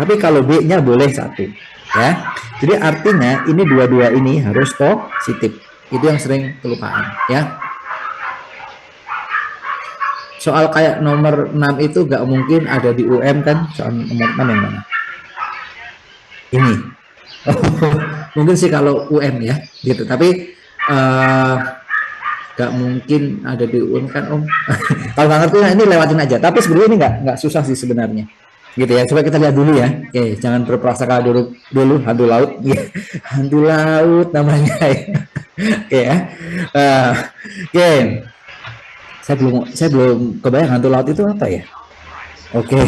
Speaker 1: Tapi kalau B-nya boleh 1 ya. Jadi artinya ini dua-dua ini harus positif. Itu yang sering kelupaan ya. soal kayak nomor 6 itu nggak mungkin ada di UM kan, soal nomor 6 yang mana? Ini. Oh, mungkin sih kalau UM ya, gitu. Tapi nggak mungkin ada di UM kan Om. Kalau nggak ngerti ini lewatin aja. Tapi sebenarnya ini nggak susah sih sebenarnya. Gitu ya. Coba kita lihat dulu ya. Oke, jangan berprasangka dulu hantu laut. Hantu laut namanya. Oke ya. Oke. Saya belum kebayang hantu laut itu apa ya. Oke,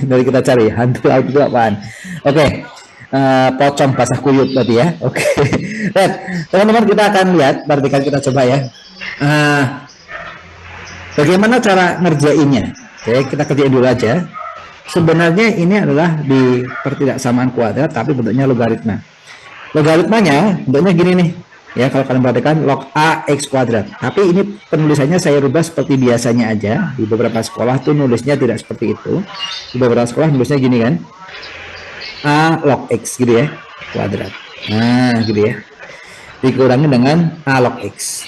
Speaker 1: dari kita cari hantu laut itu apaan. Oke. Pocong basah kuyup berarti ya. Oke. Baik, teman-teman kita akan lihat, perhatikan kita coba ya. Bagaimana cara ngerjainnya? Oke, kita kerjain dulu aja. Sebenarnya ini adalah di pertidaksamaan kuadrat tapi bentuknya logaritma. Logaritmanya bentuknya gini nih. Ya, kalau kalian perhatikan log A X kuadrat. Tapi ini penulisannya saya rubah seperti biasanya aja. Di beberapa sekolah tuh nulisnya tidak seperti itu. Di beberapa sekolah nulisnya gini kan. A log X gitu ya, kuadrat. Nah, gitu ya. Dikurangi dengan A log X.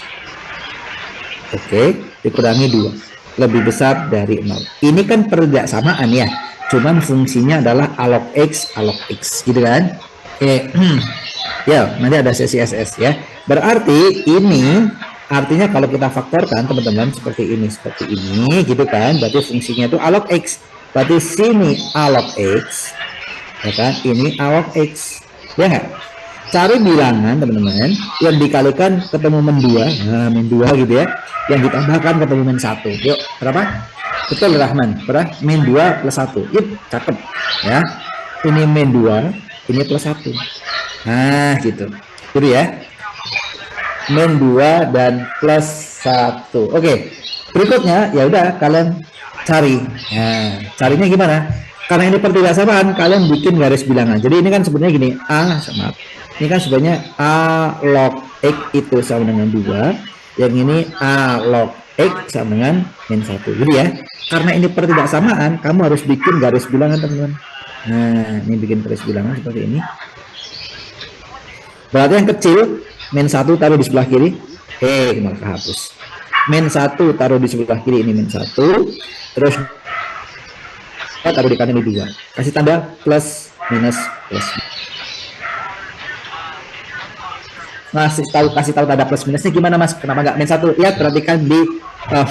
Speaker 1: Oke, dikurangi 2. Lebih besar dari 0. Ini kan pertidaksamaan ya. Cuman fungsinya adalah A log X, A log X. Gitu kan. Oke. Ya, nanti ada sesi SS ya. Berarti ini artinya kalau kita faktorkan teman-teman seperti ini gitu kan. Berarti fungsinya itu A log X. Berarti sini A log X. Ya kan? Ini A log X. Ya nggak? Cari bilangan teman-teman yang dikalikan ketemu min 2. Nah, min 2 gitu ya. Yang ditambahkan ketemu min 1. Yuk, berapa? Betul Rahman. Berapa? Min 2 plus 1. Yuk, cakep. Ya. Ini min 2, ini plus 1. Nah, gitu. Jadi ya. Min 2 dan plus 1. Oke. Berikutnya ya udah kalian cari. Nah, carinya gimana? Karena ini pertidaksamaan, kalian bikin garis bilangan. Jadi ini kan sebenarnya gini, ini kan sebenarnya A log X itu sama dengan 2. Yang ini A log X sama dengan min 1. Jadi ya, karena ini pertidaksamaan, kamu harus bikin garis bilangan teman-teman. Nah, ini bikin garis bilangan seperti ini. Berarti yang kecil, min 1 taruh di sebelah kiri. Maka hapus. Min 1 taruh di sebelah kiri, ini min 1. Terus taruh di kanan di 2. Kasih tanda plus, minus, plus. Kasih tahu tanda plus minusnya gimana Mas? Kenapa nggak min 1? Lihat, perhatikan di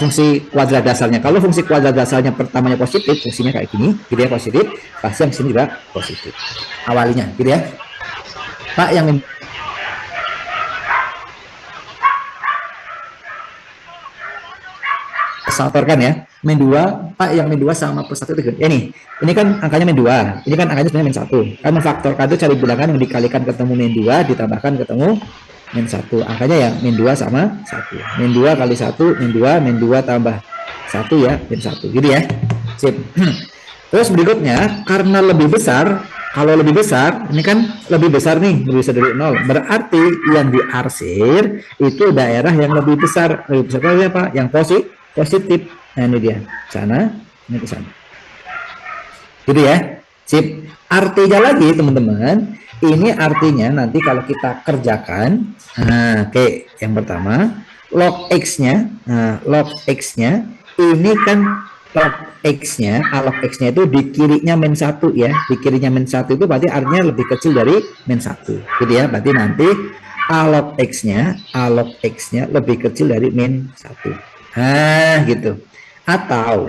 Speaker 1: fungsi kuadrat dasarnya. Kalau fungsi kuadrat dasarnya pertamanya positif, fungsinya kayak gini, gitu ya, positif. Pasti yang sini juga positif. Awalnya, gitu ya. Pak yang faktorkan ya, min 2, Pak yang min 2 sama plus 1 itu ini kan angkanya min 2, ini kan angkanya sebenarnya min 1. Kan memfaktorkan itu cari bilangan yang dikalikan ketemu min 2 ditambahkan ketemu min 1. Angkanya ya min 2 sama 1. Min 2 kali 1, min 2 tambah 1 ya, min 1. Gitu ya. Sip. Terus berikutnya, karena lebih besar, kalau lebih besar, ini kan lebih besar nih, lebih besar dari 0. Berarti yang diarsir itu daerah yang lebih besar. Lebih besar dari apa? Yang positif. Nah, ini dia. Sana, ini ke sana. Gitu ya. Sip. Artinya lagi, teman-teman, ini artinya nanti kalau kita kerjakan, nah, oke, yang pertama, log X-nya, log X-nya, ini kan log X-nya, A log X-nya itu di kirinya min 1 ya. Di kirinya min 1 itu berarti artinya lebih kecil dari min 1. Gitu ya. Berarti nanti A log X-nya lebih kecil dari min 1. Nah, gitu. Atau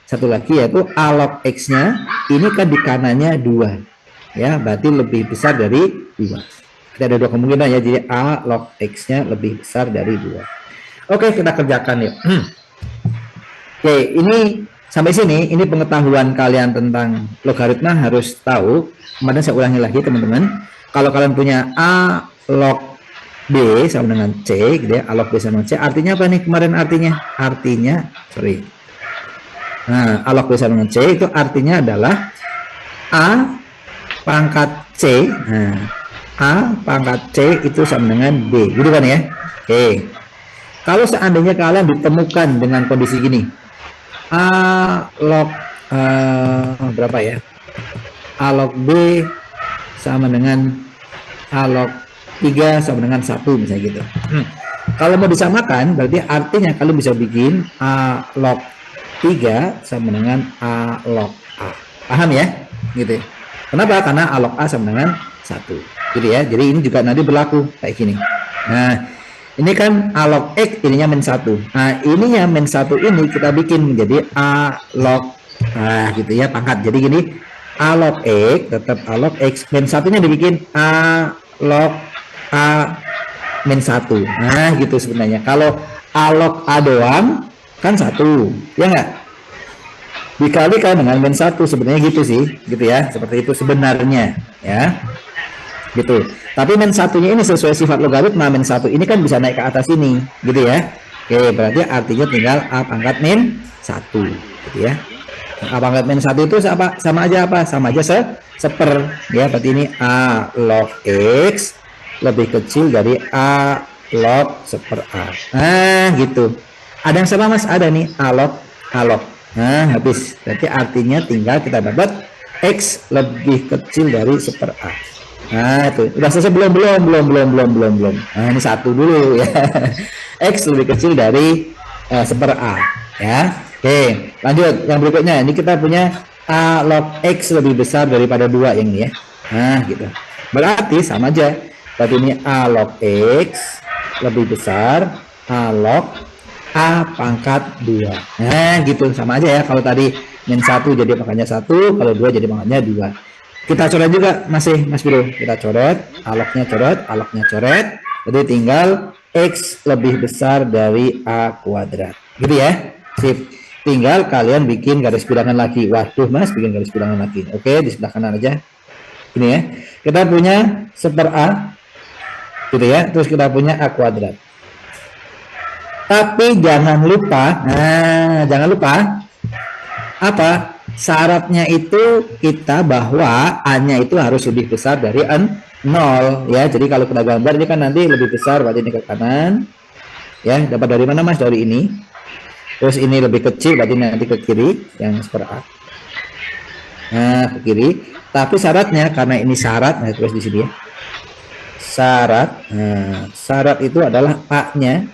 Speaker 1: satu lagi yaitu A log X-nya ini kan di kanannya 2. Ya, berarti lebih besar dari 2. Ada 2 kemungkinan ya. Jadi A log X-nya lebih besar dari 2. Oke, kita kerjakan yuk. Oke, ini sampai sini, ini pengetahuan kalian tentang logaritma harus tahu. Kemudian saya ulangi lagi teman-teman. Kalau kalian punya A log B sama dengan C, gitu ya, A log B sama dengan C, artinya apa nih kemarin artinya? Nah, A log B sama dengan C itu artinya adalah A pangkat C, nah, A pangkat C itu sama dengan B, gitu kan ya? Oke. Kalau seandainya kalian ditemukan dengan kondisi gini, A log berapa ya? A log B sama dengan A log 3 sama dengan 1 misalnya gitu. Kalau mau disamakan, berarti artinya kalian bisa bikin A log 3 sama dengan A log A. Paham ya? Gitu. Kenapa? Karena A log A sama dengan 1. Gitu ya. Jadi ini juga nanti berlaku kayak gini. Nah, ini kan A log X, ininya min 1. Nah, ininya min 1 ini kita bikin menjadi A log A gitu ya, pangkat. Jadi gini, A log X tetap A log X, min 1-nya dibikin A log A min 1. Nah, gitu sebenarnya. Kalau A log A doang kan 1, ya nggak? Dikalikan dengan min 1, sebenarnya gitu sih, gitu ya. Seperti itu sebenarnya, ya. Gitu. Tapi min 1-nya ini sesuai sifat logaritma, min 1 ini kan bisa naik ke atas ini, gitu ya. Oke, berarti artinya tinggal A pangkat min 1, gitu ya. A pangkat min 1 itu sama aja apa? Sama aja seper, ya. Berarti ini A log X lebih kecil dari A log seper A. Nah, gitu. Ada yang sama, Mas? Ada nih, A log. Nah, habis. Berarti artinya tinggal kita dapat X lebih kecil dari seper A. Nah, itu. Udah selesai belum? Belum. Nah, ini satu dulu ya. X lebih kecil dari seper A. Ya. Oke, lanjut. Yang berikutnya. Ini kita punya A log X lebih besar daripada 2 yang ini ya. Nah, gitu. Berarti sama aja. Berarti ini A log X lebih besar A log A pangkat 2. Nah, gitu. Sama aja ya. Kalau tadi min 1 jadi pangkatnya 1, kalau 2 jadi pangkatnya 2. Kita coret juga masih, Mas Bro. Kita coret, A lognya coret. Jadi tinggal X lebih besar dari A kuadrat. Gitu ya. Sip. Tinggal kalian bikin garis bilangan lagi. Waduh, Mas, bikin garis bilangan lagi. Oke, di sebelah kanan aja. Ini ya. Kita punya seper A. Gitu ya. Terus kita punya A kuadrat. Tapi jangan lupa, apa? Syaratnya itu kita bahwa A-nya itu harus lebih besar dari 0 ya. Jadi kalau kita gambar ini kan nanti lebih besar, berarti ini ke kanan. Ya, dapat dari mana, Mas? Dari ini. Terus ini lebih kecil, berarti nanti ke kiri yang seper A. Nah, ke kiri. Tapi syaratnya karena ini syarat, nah terus di sini ya. Syarat itu adalah A-nya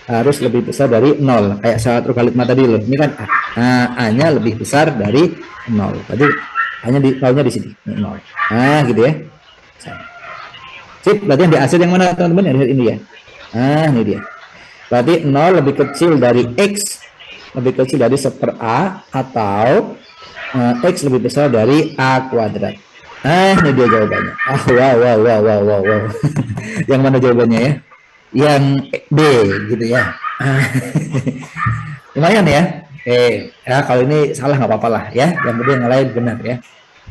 Speaker 1: harus lebih besar dari 0, kayak syarat logaritma tadi loh. Ini kan A. Nah, A-nya lebih besar dari 0. Tadi hanya di nolnya di sini, 0. Nah, gitu ya. Sip, berarti yang dihasil yang mana, teman-teman? Yang ini ya. Nah, ini dia. Berarti 0 lebih kecil dari X lebih kecil dari seper A, atau X lebih besar dari A kuadrat. Nah, ini dia jawabannya. Wow. Yang mana jawabannya ya? Yang B gitu ya. Lumayan ya. Ya kalau ini salah nggak apa-apa lah ya. Yang penting yang lain benar ya.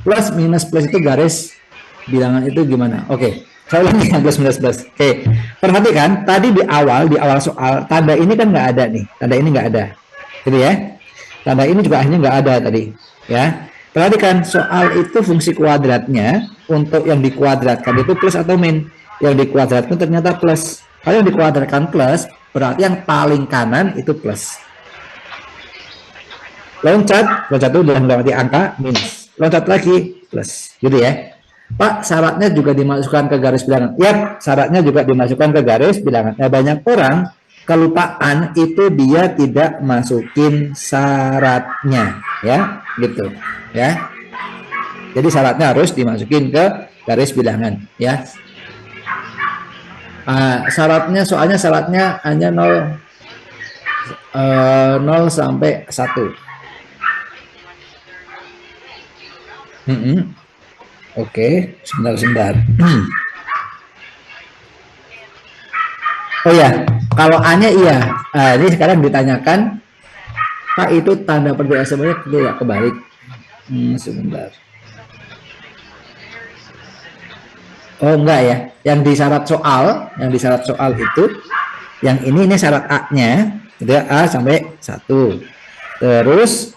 Speaker 1: Plus minus plus itu garis bilangan itu gimana? Oke. Saya ulangi plus minus plus. Oke. Perhatikan tadi di awal soal tanda ini kan nggak ada nih. Tanda ini nggak ada. Gitu ya. Tanda ini juga akhirnya nggak ada tadi. Ya. Perhatikan soal itu fungsi kuadratnya untuk yang dikuadratkan itu plus atau min. Yang dikuadratkan ternyata plus. Kalau yang dikuadratkan plus, berarti yang paling kanan itu plus. Loncat itu udah melewati angka minus. Loncat lagi plus, gitu ya. Pak, syaratnya juga dimasukkan ke garis bilangan. Ya, syaratnya juga dimasukkan ke garis bilangan. Nah, banyak orang kelupaan itu dia tidak masukin syaratnya, ya, gitu, ya. Jadi syaratnya harus dimasukin ke garis bilangan, ya. Soalnya syaratnya hanya 0 sampai 1. Oke, sebentar. Oh ya, kalau A-nya iya. Ini sekarang ditanyakan, Pak, itu tanda perbedaan sebenarnya tidak kebalik. Sebentar. Oh enggak ya, yang di syarat soal itu, yang ini syarat A-nya, gitu ya, A sampai 1. Terus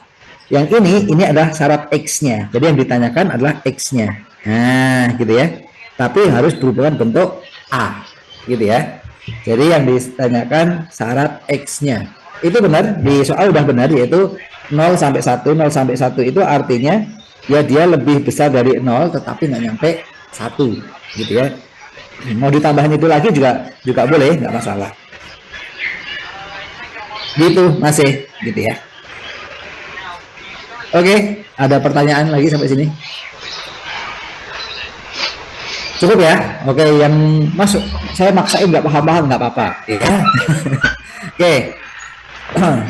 Speaker 1: yang ini adalah syarat X-nya. Jadi yang ditanyakan adalah X-nya. Nah, gitu ya. Tapi harus berhubungan bentuk A, gitu ya. Jadi yang ditanyakan syarat X-nya. Itu benar, di soal udah benar, yaitu 0 sampai 1. 0 sampai 1 itu artinya ya dia lebih besar dari 0 tetapi nggak nyampe 1. Gitu ya. Mau ditambahin itu lagi juga boleh, nggak masalah. Gitu masih gitu ya. Oke, ada pertanyaan lagi sampai sini? Cukup ya? Oke, yang masuk saya maksain nggak paham-paham nggak apa-apa ya. Oke,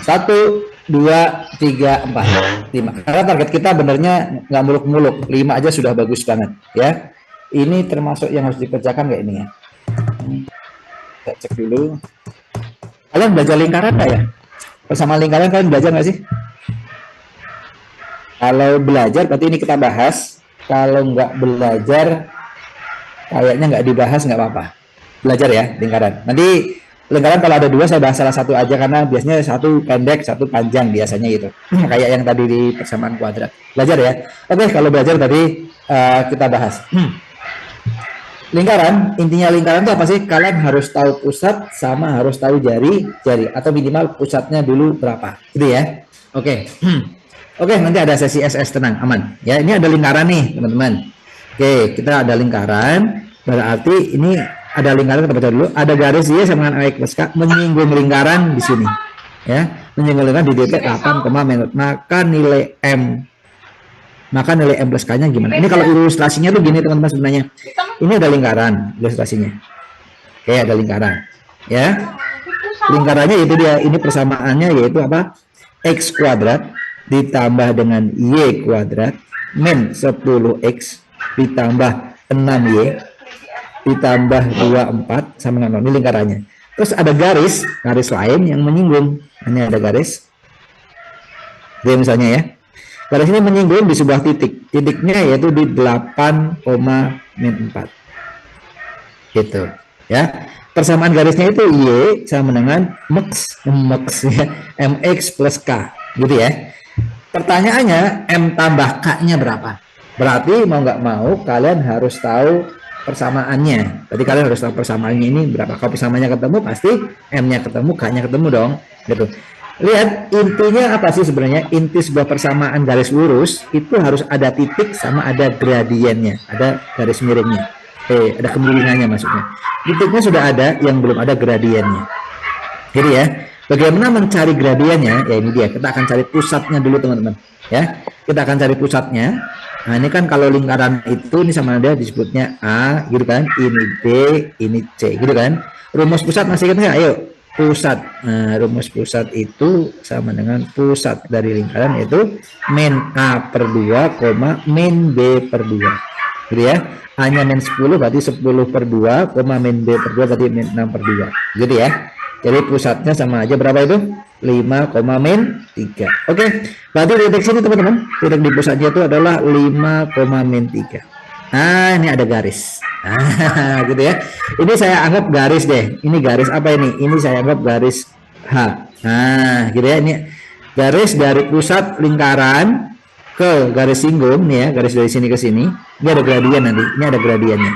Speaker 1: satu, dua, tiga, empat, lima. Karena target kita benernya nggak muluk-muluk, lima aja sudah bagus banget ya. Ini termasuk yang harus dikerjakan nggak ini ya? Kita cek dulu. Kalian belajar lingkaran nggak ya? Bersama lingkaran kalian belajar nggak sih? Kalau belajar berarti ini kita bahas. Kalau nggak belajar, kayaknya nggak dibahas nggak apa-apa. Belajar ya lingkaran. Nanti lingkaran kalau ada dua saya bahas salah satu aja karena biasanya satu pendek, satu panjang biasanya gitu. Kayak yang tadi di persamaan kuadrat. Belajar ya. Oke, kalau belajar tadi kita bahas. Lingkaran, intinya lingkaran itu apa sih? Kalian harus tahu pusat sama harus tahu jari atau minimal pusatnya dulu berapa, gitu ya. Oke. Oke, nanti ada sesi SS, tenang, aman. Ya, ini ada lingkaran nih, teman-teman. Oke, kita ada lingkaran, berarti ini ada lingkaran, kita baca dulu. Ada garis Y sama dengan AX plus K menyinggung lingkaran di sini. Ya, menyinggung lingkaran di DP 8, maka nilai M plus K-nya gimana? Ini kalau ilustrasinya tuh gini teman-teman sebenarnya. Ini ada lingkaran ilustrasinya. Oke, ada lingkaran. Ya. Lingkarannya itu dia, ini persamaannya yaitu apa? X kuadrat ditambah dengan Y kuadrat min 10X ditambah 6Y ditambah 24 sama dengan 0. Ini lingkarannya. Terus ada garis lain yang menyinggung. Ini ada garis. Dia misalnya ya. Garis ini menyinggung di sebuah titik. Titiknya yaitu di 8, min 4. Gitu. Ya. Persamaan garisnya itu Y sama dengan MX ya. MX plus K. Gitu ya. Pertanyaannya M tambah K-nya berapa? Berarti mau nggak mau kalian harus tahu persamaannya. Berarti kalian harus tahu persamaannya ini berapa. Kalau persamaannya ketemu pasti M-nya ketemu, K-nya ketemu dong. Gitu. Lihat intinya apa sih sebenarnya? Inti sebuah persamaan garis lurus itu harus ada titik sama ada gradiennya, ada garis miringnya. Ada kemiringannya maksudnya. Titiknya sudah ada, yang belum ada gradiennya. Jadi ya, bagaimana mencari gradiennya? Ya ini dia. Kita akan cari pusatnya dulu teman-teman. Ya, kita akan cari pusatnya. Nah ini kan kalau lingkaran itu ini sama ada disebutnya A, gitu kan? Ini B, ini C, gitu kan? Rumus pusat masih ingat nggak? Ayo. Pusat, nah, rumus pusat itu sama dengan pusat dari lingkaran yaitu min A per 2, min B per 2 gitu ya. A-nya min 10 berarti 10 per 2, min B per 2 berarti min 6 per 2 gitu ya. Jadi pusatnya sama aja berapa itu? 5, min 3. Oke, berarti titik sini teman-teman, titik di pusatnya itu adalah 5, min 3. Nah, ini ada garis. Nah, gitu ya. Ini saya anggap garis deh. Ini garis apa ini? Ini saya anggap garis H. Nah, gitu ya. Ini garis dari pusat lingkaran ke garis singgung nih ya, garis dari sini ke sini. Ini ada gradien nanti. Ini ada gradiennya.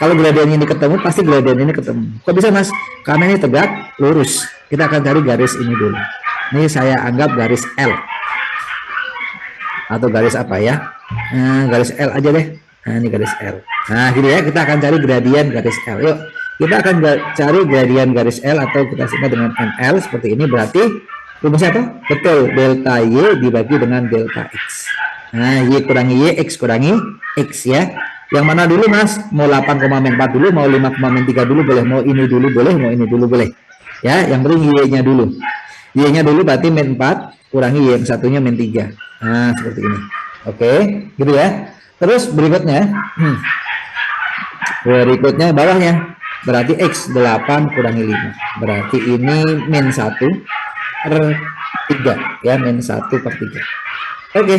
Speaker 1: Kalau gradien ini ketemu, pasti gradien ini ketemu. Kok bisa, Mas? Karena ini tegak lurus. Kita akan cari garis ini dulu. Ini saya anggap garis L. Atau garis apa ya? Garis L aja deh. Nah, ini garis L. Nah, gitu ya. Kita akan cari gradien garis L. Yuk, kita akan cari gradien garis L atau kita singkat dengan ML seperti ini. Berarti rumusnya apa? Betul. Delta Y dibagi dengan delta X. Nah, Y kurangi Y, X kurangi X ya. Yang mana dulu, Mas? Mau 8, min 4 dulu, mau 5, min 3 dulu boleh, mau ini dulu boleh, mau ini dulu boleh. Ya, yang penting Y-nya dulu. Y-nya dulu berarti min 4 kurangi Y yang satunya min 3. Nah, seperti ini. Oke, gitu ya. Terus berikutnya, bawahnya berarti X 8 kurangi 5. Berarti ini min 1 per 3 ya, min 1 per 3. Oke,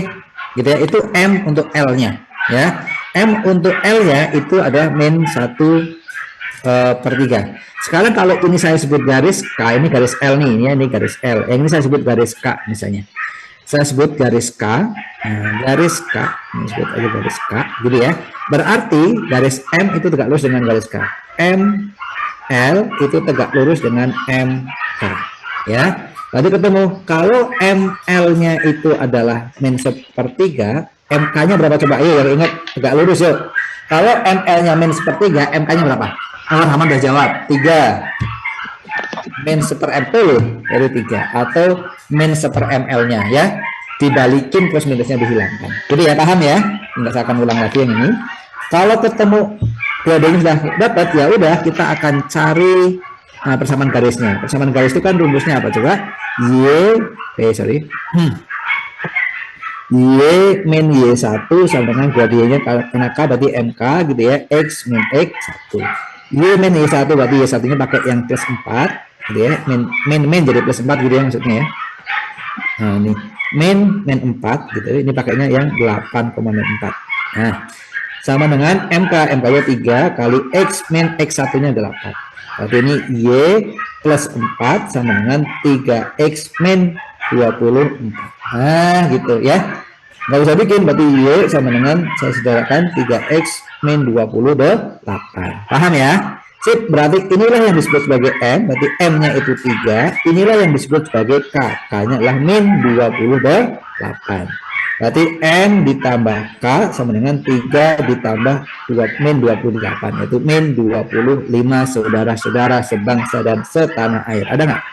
Speaker 1: gitu ya. Itu M untuk L-nya ya. M untuk L-nya itu ada min 1 per 3. Sekarang kalau ini saya sebut garis K, ini garis L nih ya, ini garis L. Yang ini saya sebut garis K misalnya. Saya sebut garis K, garis K, ini sebut aja garis K, gitu ya. Berarti garis M itu tegak lurus dengan garis K. M, L itu tegak lurus dengan M, K, ya. Tadi ketemu, kalau ML-nya itu adalah min 1/3, MK-nya berapa coba? Ayo yang ingat, tegak lurus yuk. Kalau ML-nya min 1/3, MK-nya berapa? Oh, Rahman udah jawab, 3. min 1/10 dari 3 atau min 1/ml-nya ya, dibalikin plus minusnya dihilangkan. Jadi ya paham ya, nggak saya akan ulang lagi yang ini. Kalau ketemu gradiennya sudah dapat, ya udah kita akan cari persamaan garisnya. Persamaan garis itu kan rumusnya apa coba? Y min Y1 sama dengan gradiennya karena K berarti MK gitu ya, X min X1. Y min Y1 berarti Y1 nya pakai yang plus 4 gitu ya, min jadi plus 4 gitu ya maksudnya ya. Nah ini min 4 gitu, ini pakainya yang 8,4. Nah sama dengan MK nya 3 kali X min X1 nya 8. Berarti ini Y plus 4 sama dengan 3X min 24. Nah gitu ya, nggak usah bikin, berarti Y sama dengan saya saudarakan 3X min 28. Paham ya? Sip, berarti inilah yang disebut sebagai M, berarti M nya itu 3, inilah yang disebut sebagai K, K nya adalah min 28. Berarti M ditambah K sama dengan 3 ditambah min 28, yaitu min 25 saudara-saudara sebangsa dan setanah air. Ada nggak?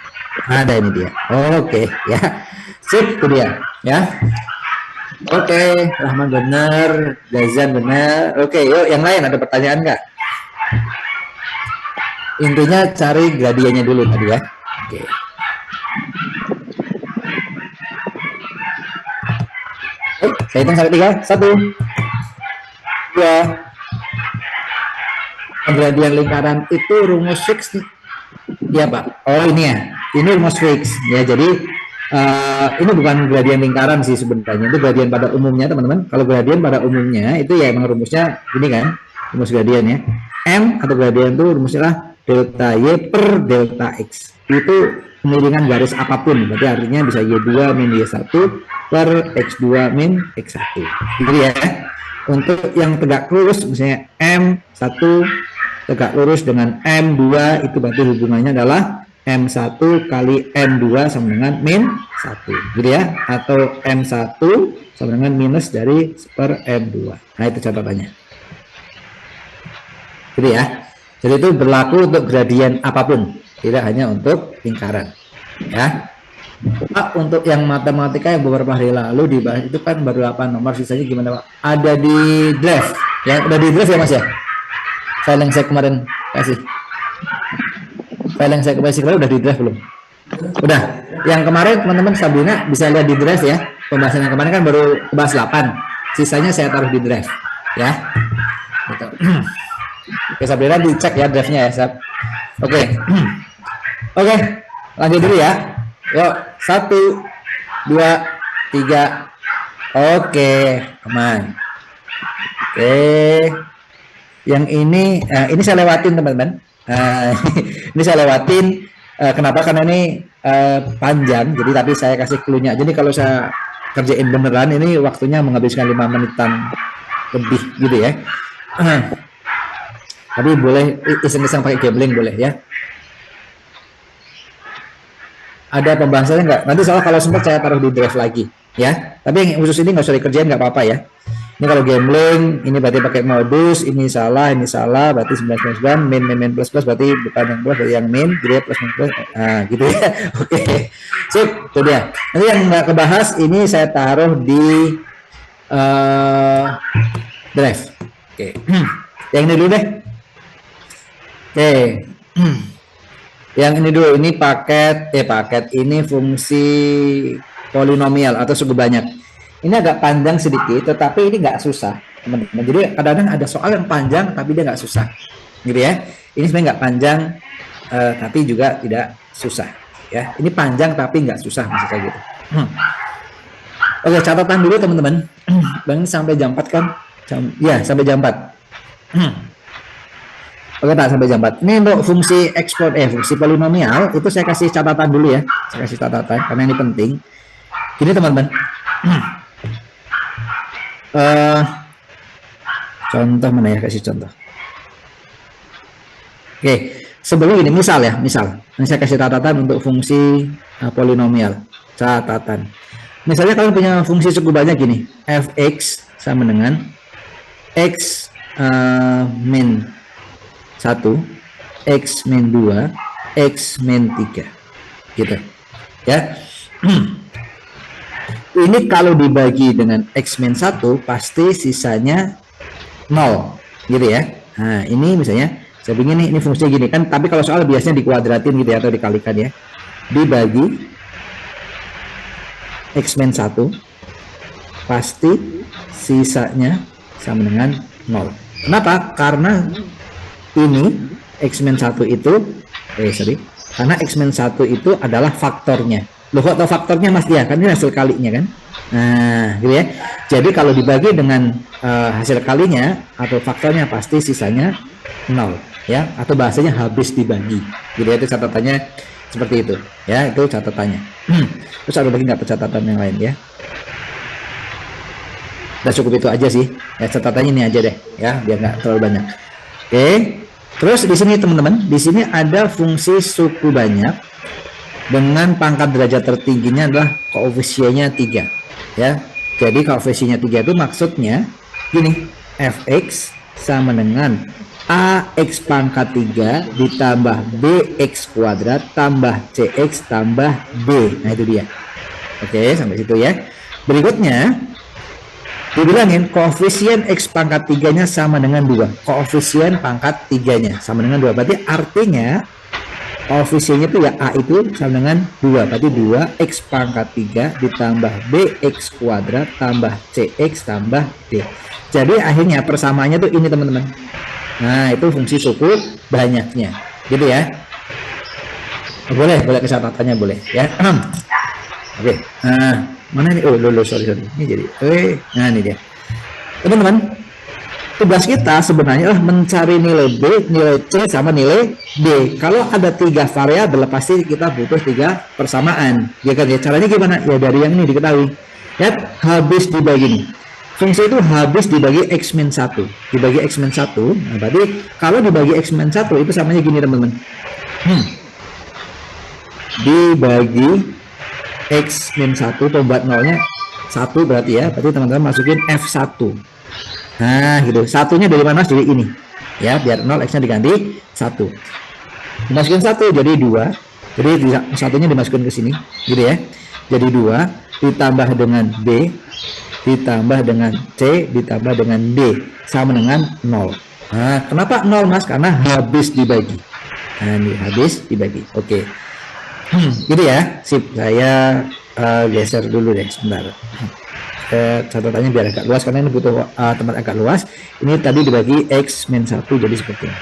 Speaker 1: Ada, ini dia. Oke ya. Sip, itu dia ya. Oke, Rahman benar, Gazan benar. Oke, yuk yang lain ada pertanyaan nggak? Intinya cari gradiennya dulu tadi ya. Oke. Saya hitung sampai 3. 1, 2. Gradien lingkaran itu rumus fix nih. Iya Pak. Oh ini ya. Ini rumus fix ya. Jadi ini bukan gradien lingkaran sih sebenarnya. Itu gradien pada umumnya teman-teman. Kalau gradien pada umumnya itu ya emang rumusnya ini kan. Rumus gradien ya. M atau gradien itu rumusnya lah delta Y per delta X. Itu pemiringan garis apapun. Berarti artinya bisa Y2 min Y1 per X2 min X1. Gitu ya. Untuk yang tegak lurus misalnya M1 tegak lurus dengan M2, itu berarti hubungannya adalah M1 kali M2 sama dengan min 1 gitu ya, atau M1 sama dengan minus dari per M2. Nah itu catatannya gitu ya. Jadi itu berlaku untuk gradien apapun, tidak hanya untuk lingkaran ya. Pak, untuk yang matematika yang beberapa hari lalu dibahas itu kan baru 8 nomor, sisanya gimana Pak? Ada di draft ya, udah di draft ya Mas ya, file yang saya kemarin kasih. File yang saya kasih kemarin udah di draft belum? Udah. Yang kemarin teman-teman Sabrina bisa lihat di draft ya. Pembahasan yang kemarin kan baru bahas 8. Sisanya saya taruh di draft ya. Gitu. Oke, Sabrina dicek ya draftnya ya, Sab. Oke. Oke, lanjut dulu ya. Yuk, 1, 2, 3. Oke, aman. Oke. Yang ini saya lewatin teman-teman. Ini saya lewatin. Kenapa? Karena ini panjang. Jadi tapi saya kasih clue-nya. Jadi kalau saya kerjain beneran, ini waktunya menghabiskan 5 menitan lebih gitu ya. Tapi boleh iseng-iseng pakai gambling boleh ya. Ada pembahasannya nggak? Nanti soal kalau sempat saya taruh di draft lagi ya. Tapi yang khusus ini nggak usah dikerjain, nggak apa-apa ya. Ini kalau gambling, ini berarti pakai modus, ini salah, berarti 99, min plus berarti bukan yang plus, berarti yang min, jadi plus plus, nah gitu ya. Oke, sip, itu dia. Nanti yang nggak kebahas ini saya taruh di draft. Oke, yang ini dulu deh. Oke, yang ini dulu, ini paket ini fungsi polinomial atau suku banyak. Ini agak panjang sedikit, tetapi ini nggak susah, teman-teman. Jadi kadang-kadang ada soal yang panjang, tapi dia nggak susah, gitu ya. Ini sebenarnya nggak panjang, tapi juga tidak susah, ya. Ini panjang tapi nggak susah, maksudnya gitu. Oke, catatan dulu teman-teman. Bang sampai jam 4 kan? Ya, sampai jam 4. Oke, tak sampai jam 4. Ini untuk fungsi fungsi polinomial itu saya kasih catatan dulu ya. Saya kasih catatan karena ini penting. Ini teman-teman. Contoh mana ya, kasih contoh. Oke, sebelum ini misal ini saya kasih catatan untuk fungsi polinomial. Catatan. Misalnya kalian punya fungsi suku banyak gini, fx sama dengan x min 1, x min 2, X min 3. Gitu. Ya. Ini kalau dibagi dengan X min 1 pasti sisanya 0. Gitu ya. Nah, ini misalnya saya ingin ini fungsinya gini kan, tapi kalau soal biasanya dikuadratin gitu ya atau dikalikan ya. Dibagi X min 1 pasti sisanya sama dengan 0. Kenapa? Karena ini X min 1 itu karena X min 1 itu adalah faktornya. Loh, kok tahu faktornya Mas? Ya, kan ini hasil kalinya kan. Nah, gitu ya. Jadi kalau dibagi dengan hasil kalinya atau faktornya pasti sisanya 0 ya, atau bahasanya habis dibagi. Gitu ya, itu catatannya seperti itu. Ya, itu catatannya. Terus ada lagi nggak catatan yang lain ya? Udah cukup itu aja sih. Ya, catatannya ini aja deh ya, biar nggak terlalu banyak. Oke. Terus di sini teman-teman, di sini ada fungsi suku banyak dengan pangkat derajat tertingginya adalah koefisiennya 3 ya. Jadi koefisiennya 3 itu maksudnya gini, fx sama dengan ax pangkat 3 ditambah bx kuadrat tambah cx tambah b. Nah itu dia. Oke, sampai situ ya. Berikutnya dibilangin koefisien x pangkat 3-nya sama dengan 2. Koefisien pangkat 3-nya sama dengan 2. Berarti artinya koefisiennya itu ya A itu sama dengan 2. Berarti 2x pangkat 3 ditambah bx kuadrat tambah cx tambah d. Jadi akhirnya persamaannya tuh ini teman-teman. Nah itu fungsi suku banyaknya. Gitu ya. Boleh kesatatannya boleh ya. Oke. Nah mana nih? Oh sorry. Ini jadi. Nah ini dia. Teman-teman. Tugas kita sebenarnya mencari nilai B, nilai C, sama nilai D. Kalau ada 3 variabel, pasti kita butuh 3 persamaan. Ya kan ya, caranya gimana? Ya dari yang ini diketahui. Ya, habis dibagi nih. Fungsi itu habis dibagi X min 1. Dibagi X min 1. Nah, berarti kalau dibagi X min 1 itu samanya gini teman-teman. Dibagi X min 1, pembuat nolnya 1 berarti ya. Berarti teman-teman masukin F1. Nah gitu, satunya dari mana? Dari ini ya, biar 0 x nya diganti 1, dimasukin 1 jadi 2, jadi satunya dimasukin ke sini gitu ya, jadi 2 ditambah dengan B ditambah dengan C ditambah dengan D sama dengan 0. Nah kenapa 0 Mas? Karena habis dibagi. Nah ini habis dibagi. Oke. Gitu ya, sip. Saya geser dulu deh sebentar. Catatannya biar agak luas karena ini butuh tempat agak luas. Ini tadi dibagi X min 1 jadi seperti ini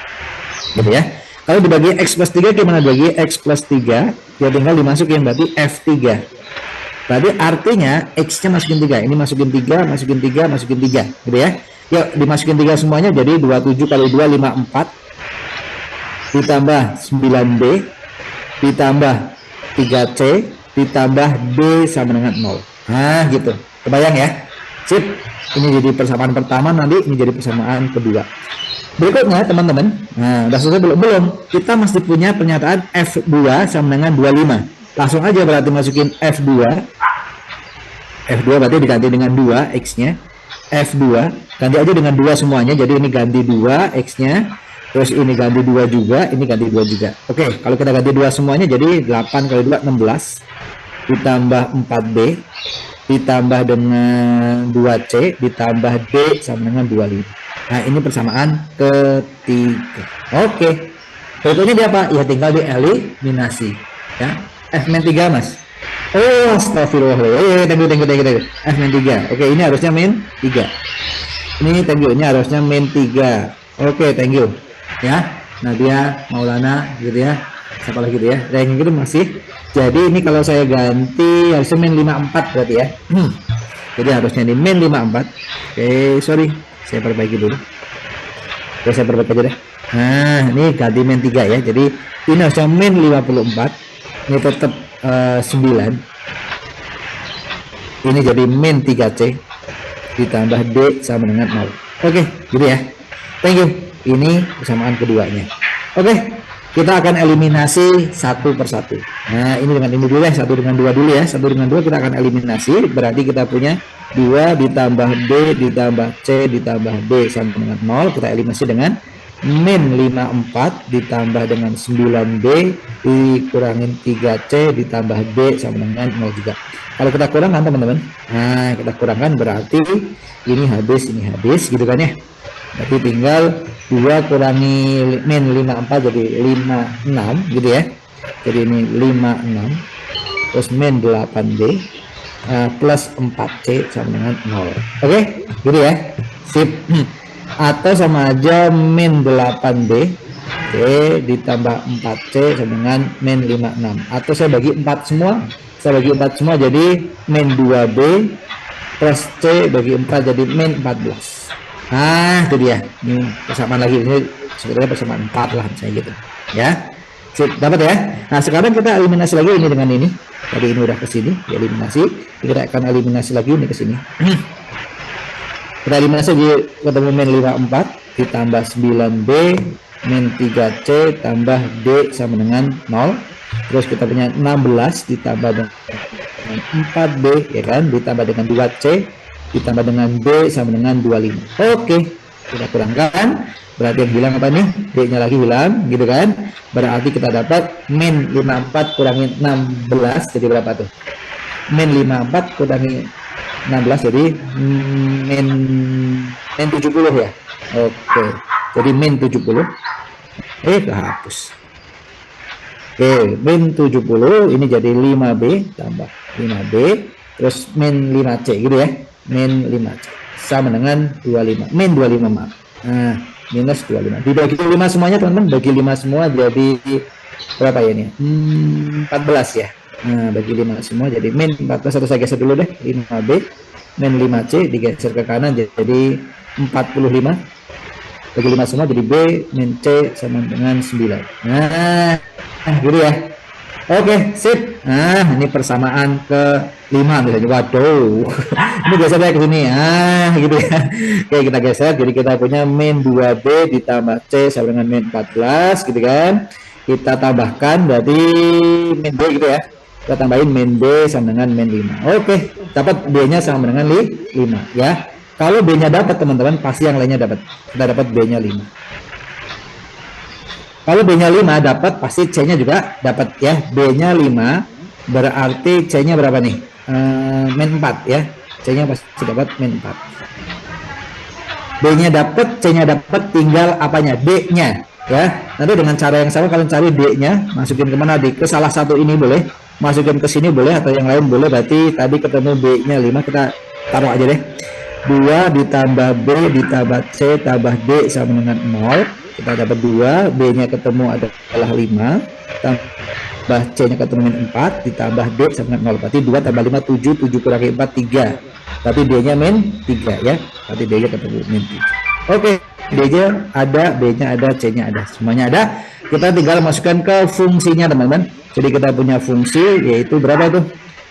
Speaker 1: gitu ya. Kalau dibagi X plus 3 gimana? Dibagi X plus 3 ya tinggal dimasukin, berarti F3. Berarti artinya X nya masukin 3, ini masukin 3 masukin 3 masukin 3 gitu ya. Yuk dimasukin 3 semuanya, jadi 27 kali 2 54 ditambah 9B ditambah 3C ditambah D sama dengan 0. Nah gitu, kebayang ya. Sip, ini jadi persamaan pertama, nanti ini jadi persamaan kedua. Berikutnya teman-teman, nah udah selesai belum? Kita masih punya pernyataan F2 sama dengan 25. Langsung aja berarti masukin F2 berarti diganti dengan 2 X nya. F2 ganti aja dengan 2 semuanya, jadi ini ganti 2 X nya, terus ini ganti 2 juga, ini ganti 2 juga. Oke, kalau kita ganti 2 semuanya jadi 8 kali 2 16 ditambah 4B ditambah dengan 2C ditambah D sama dengan 25. Nah ini persamaan ketiga. Oke, berikutnya dia apa? Ya tinggal dieliminasi ya. F min 3 Mas. Oh astagfirullah. Thank you. F min 3. Oke, ini harusnya min 3. Ini thank you, ini harusnya min 3. Oke, thank you ya. Nadia Maulana gitu ya. Siapa lagi gitu ya, ranking itu masih. Jadi ini kalau saya ganti harusnya min 54 berarti ya. Jadi harusnya ini min 54. Oke, sorry, saya perbaiki dulu. Oke, saya perbaiki aja deh. Nah ini ganti min 3 ya, jadi ini harusnya min 54. Ini tetap 9. Ini jadi min 3C ditambah D sama dengan 0. Oke, gitu ya. Thank you. Ini persamaan keduanya. Oke, kita akan eliminasi satu persatu. Nah ini dengan ini dulu ya, 1 dengan 2 dulu ya. 1 dengan 2 kita akan eliminasi, berarti kita punya 2 ditambah D ditambah C ditambah D sama dengan 0. Kita eliminasi dengan min 54 ditambah dengan 9B dikurangin 3C ditambah D sama dengan 0 juga. Kalau kita kurangkan teman-teman, nah kita kurangkan berarti ini habis gitu kan ya. Berarti tinggal 2 kurangi min 54 jadi 56 gitu ya. Jadi ini 56 terus min 8D plus 4C sama dengan 0. Oke, gitu ya. Sip. Atau sama aja min 8D C ditambah 4C sama dengan min 56. Atau saya bagi 4 semua. Saya bagi 4 semua jadi min 2B plus C bagi 4 jadi min 14. Nah, itu dia. Ini persamaan lagi. Ini sebenarnya persamaan 4 lah saya gitu. Ya. Sip, dapat ya. Nah, sekarang kita eliminasi lagi ini dengan ini. Tadi ini udah ke sini, eliminasi. Kita akan eliminasi lagi ini ke sini. Kita eliminasi ketemu min 54 ditambah 9B min 3C tambah D sama dengan 0. Terus kita punya 16 ditambah dengan 4B ya kan, ditambah dengan 2C ditambah dengan B sama dengan 25. Oke, kita kurangkan. Berarti yang hilang apa nih? D-nya lagi hilang, gitu kan? Berarti kita dapat min 54 kurangi 16 jadi berapa tuh? Min 54 kurangi 16 jadi min 70 ya. Oke. Jadi min 70. Kehapus. Oke, min 70 ini jadi 5B tambah 5B terus min 5C gitu ya. Min 5C sama dengan 25. Min 25 maaf. Nah, minus 25. Dibagi 5 semuanya teman-teman, bagi 5 semua jadi berapa ya ini? 14 ya. Nah, bagi 5 semua jadi min 14 atau saya geser dulu deh. 5B min 5C digeser ke kanan jadi 45. Bagi 5 semua jadi B min C sama dengan 9. Nah, gitu ya. Oke, sip. Nah, ini persamaan ke-5 misalnya. Waduh. Ini geser ke sini. Gitu ya. Oke, kita geser. Jadi kita punya min 2B ditambah C sama dengan min 14 gitu kan. Kita tambahkan berarti min B gitu ya. Kita tambahin min B sama dengan min 5. Oke, dapat B-nya sama dengan 5 ya. Kalau B-nya dapat teman-teman, pasti yang lainnya dapat. Kita dapat B-nya 5. Kalau B-nya 5 dapat, pasti C-nya juga dapat ya. B-nya 5 berarti C-nya berapa nih? Min 4 ya. C-nya pasti dapat min 4. B-nya dapat, C-nya dapat, tinggal apanya? D-nya ya. Nanti dengan cara yang sama kalian cari D-nya, masukin kemana? Ke salah satu ini boleh, masukin ke sini boleh, atau yang lain boleh. Berarti tadi ketemu B-nya 5, kita taruh aja deh. 2 ditambah B ditambah C tambah D sama dengan 0. Kita dapat 2, B-nya ketemu adalah 5, tambah C-nya ketemu min 4, ditambah D sama dengan 0. Berarti 2 tambah 5, 7, 7 kurangi 4, 3. Berarti D-nya min 3 ya. Berarti D-nya ketemu min 3. Oke, D-nya ada, B-nya ada, C-nya ada. Semuanya ada. Kita tinggal masukkan ke fungsinya teman-teman. Jadi kita punya fungsi, yaitu berapa tuh?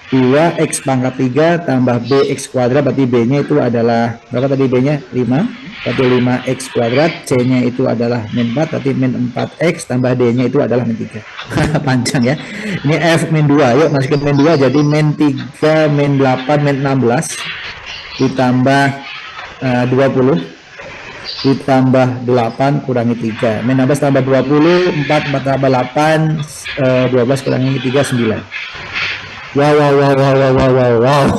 Speaker 1: 2x pangkat 3 tambah bx kuadrat, berarti b-nya itu adalah berapa tadi? B-nya 5, berarti 5x kuadrat, c-nya itu adalah min 4, berarti min 4x tambah d-nya itu adalah min 3. Panjang ya. Ini f min 2, yuk masukin min 2 jadi min 3 min 8 min 16 ditambah 20 ditambah 8 kurangi 3, min 16 tambah 20, 4 tambah 8, 12 kurangi 3, 9. Wow.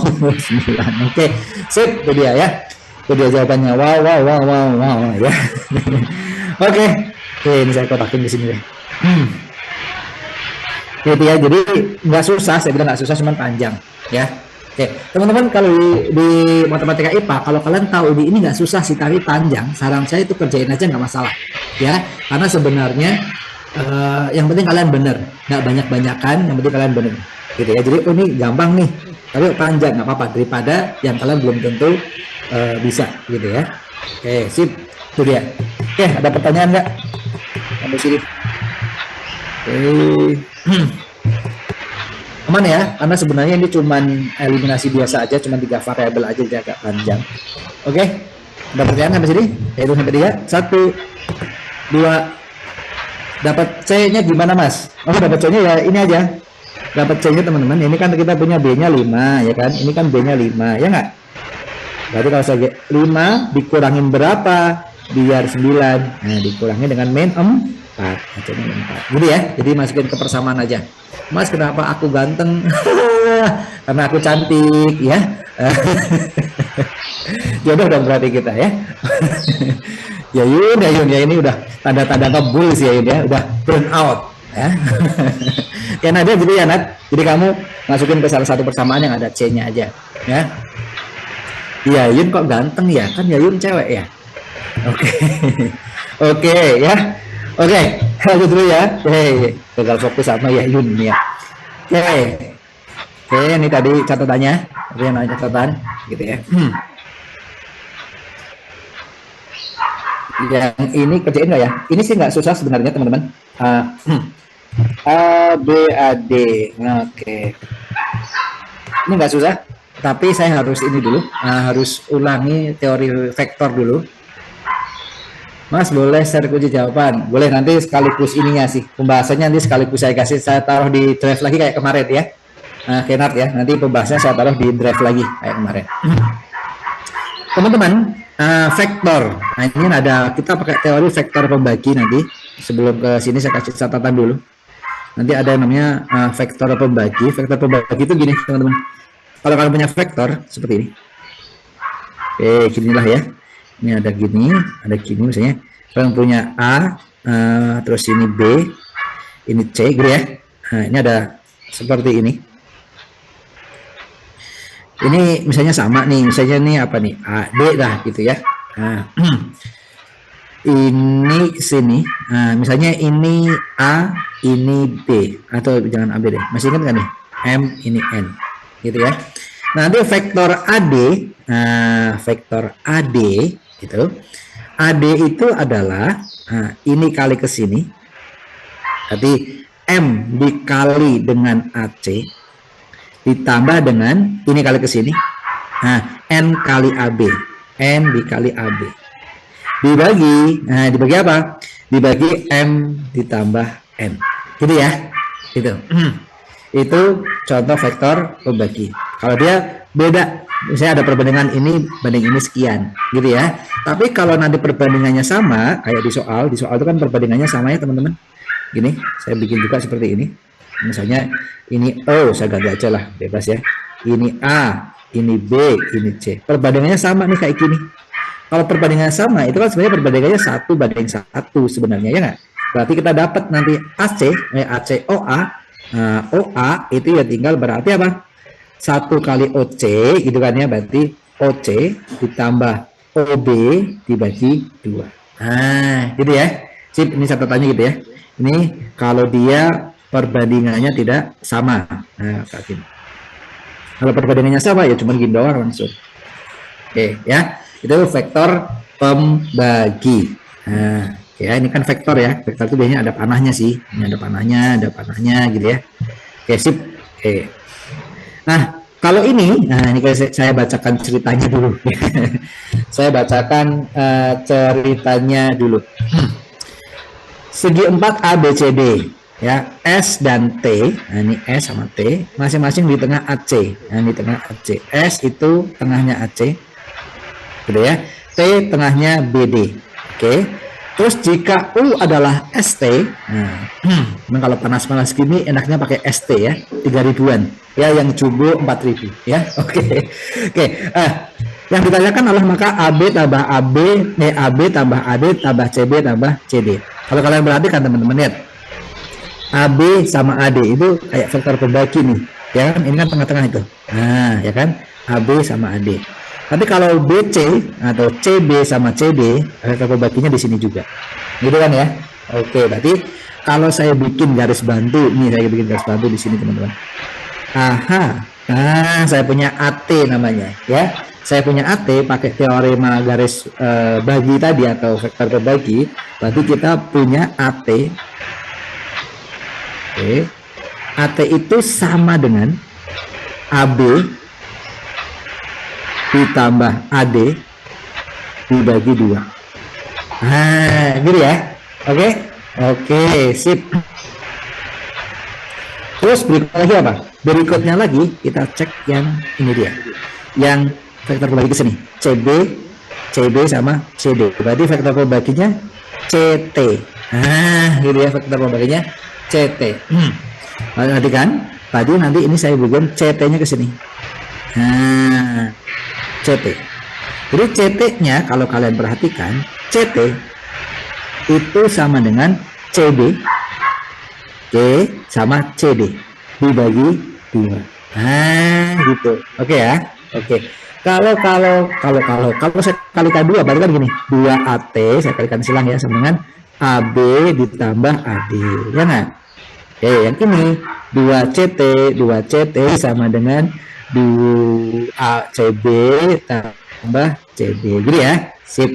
Speaker 1: 9. Oke, sip, itu dia ya. Itu dia jawabannya. Wow ya. Oke, ini saya kotakin di sini deh. Gitu ya. Jadi nggak susah, saya bilang nggak susah, cuma panjang ya. Oke, teman-teman, kalau di matematika IPA, kalau kalian tahu ini nggak susah sih tapi panjang, saran saya itu kerjain aja nggak masalah ya. Karena sebenarnya yang penting kalian bener, nggak banyak-banyakan, yang penting kalian bener. Gitu ya, jadi ini gampang nih tapi panjang, nggak apa-apa, daripada yang kalian belum tentu bisa gitu ya. Oke, sip, itu dia. Oke, ada pertanyaan nggak sampai sini? Aman ya, karena sebenarnya ini cuman eliminasi biasa aja, cuma 3 variabel aja, jadi agak panjang. Oke, ada pertanyaan sampai sini? Itu sampai 3, 1, 2. Dapat C-nya gimana mas? Oh, dapat C-nya ya ini aja. Dapat C-nya teman-teman, ini kan kita punya B-nya 5 ya kan, ini kan B-nya 5 ya nggak? Berarti kalau saya 5 dikurangin berapa? biar 9. Nah, dikurangi dengan min 4. Hasilnya min 4. Gitu ya. Jadi masukin ke persamaan aja. Mas, kenapa aku ganteng? Karena aku cantik, ya. Jodoh dong berarti kita ya. Ya Yun, ya ini udah tanda-tanda ngebul sih ya Yun ya, udah burn out ya. Ya Nadia gitu ya Nat. Jadi kamu masukin ke salah satu persamaan yang ada C-nya aja ya. Iya Yun kok ganteng ya, kan ya Yun cewek ya. Oke. Oke ya. Oke, lanjut dulu ya. Gagal fokus sama ya Yun ya. Oke, ini tadi catatannya. Tadi yang nanya catatan gitu ya. Yang ini kerjain nggak ya? Ini sih nggak susah sebenarnya teman-teman. A B A D. Oke. Ini nggak susah, tapi saya harus ini dulu, harus ulangi teori vektor dulu. Mas boleh share kunci jawaban? Boleh, nanti sekaligus ininya sih, pembahasannya nanti sekaligus saya kasih, saya taruh di drive lagi kayak kemarin ya. Kenat ya, nanti pembahasannya saya taruh di drive lagi kayak kemarin. Teman-teman, vektor. Nah ini ada, kita pakai teori vektor pembagi nanti. Sebelum ke sini saya kasih catatan dulu. Nanti ada yang namanya vektor pembagi. Vektor pembagi itu gini teman-teman. Kalau kalian punya vektor seperti ini. Ginilah ya. Ini ada gini misalnya. Kalian punya A, terus ini B, ini C, gitu ya. Nah ini ada seperti ini. Ini misalnya sama nih, misalnya nih apa nih, A, D lah gitu ya. Nah, ini sini, misalnya ini A, ini B, atau jangan A, B deh, masih ingat kan nih, M, ini N, gitu ya. Nanti vektor AD, vektor AD itu, AD itu adalah ini kali ke sini, berarti M dikali dengan AC, ditambah dengan ini kali ke sini, N kali AB, N dikali AB, dibagi, dibagi apa? Dibagi M ditambah N, gitu ya, itu. Itu contoh vektor pembagi. Kalau dia beda, misalnya ada perbandingan ini banding ini sekian, gitu ya. Tapi kalau nanti perbandingannya sama, kayak di soal itu kan perbandingannya sama ya teman-teman. Gini, saya bikin juga seperti ini. Misalnya ini O, saya ganti aja lah, bebas ya. Ini A, ini B, ini C. Perbandingannya sama nih kayak gini. Kalau perbandingannya sama, itu kan sebenarnya perbandingannya 1:1 sebenarnya ya nggak? Berarti kita dapat nanti AC OA, OA itu ya tinggal berarti apa? 1 kali OC gitu kan ya, berarti OC ditambah OB dibagi 2. Nah, gitu ya. Sip, ini catatannya gitu ya. Ini kalau dia perbandingannya tidak sama. Nah, kalau perbandingannya sama ya cuma gini doang langsung. Oke ya, itu vektor pembagi. Nah, ya ini kan vektor ya. Vektor itu biasanya ada panahnya sih. Ini ada panahnya gitu ya. Oke, sip. Oke. Nah, kalau ini, ini saya bacakan ceritanya dulu. Saya bacakan ceritanya dulu. Segi 4 ABCD. Ya, S dan T, nah ini S sama T, masing-masing di tengah AC, nah di tengah AC, S itu tengahnya AC, gitu ya, T tengahnya BD, oke. Terus jika U adalah ST, nah, kalau panas-panas gini enaknya pakai ST ya, 3000-an, ya yang jumbo 4000, ya, oke. Yang ditanyakan adalah maka AB tambah AB, AB tambah AD tambah CB tambah CD. Kalau kalian perhatikan teman-teman lihat. AB sama AD itu kayak vektor pembagi nih, ya kan? Ini kan tengah-tengah itu. Nah, ya kan? AB sama AD. Tapi kalau BC atau CB sama CD, vektor pembaginya di sini juga. Gitu kan ya? Oke, berarti kalau saya bikin garis bantu, nih saya bikin garis bantu di sini teman-teman. Saya punya AT namanya, ya. Saya punya AT pakai teorema garis bagi tadi atau vektor pembagi, berarti kita punya AT. Oke. AT itu sama dengan AB ditambah AD dibagi 2. Nah, gitu ya. Oke. Oke, sip. Terus berikutnya lagi apa? Berikutnya lagi kita cek yang ini dia. Yang vektor pembagi ke sini. CB CB sama CD. Berarti vektor pembaginya CT. Nah, gitu ya, vektor pembaginya CT. Perhatikan, tadi nanti ini saya bikin CT-nya ke sini. Nah, CT. Jadi CT-nya kalau kalian perhatikan, CT itu sama dengan CB, C sama CD dibagi 2. Nah, gitu. Oke ya. Oke. Kalau saya kalikan 2, berarti kan gini, 2AT saya kalikan silang ya sama dengan AB ditambah AD. Ya nggak? Oke, yang ini 2CT sama dengan 2CB tambah CD. Gitu ya. Sip.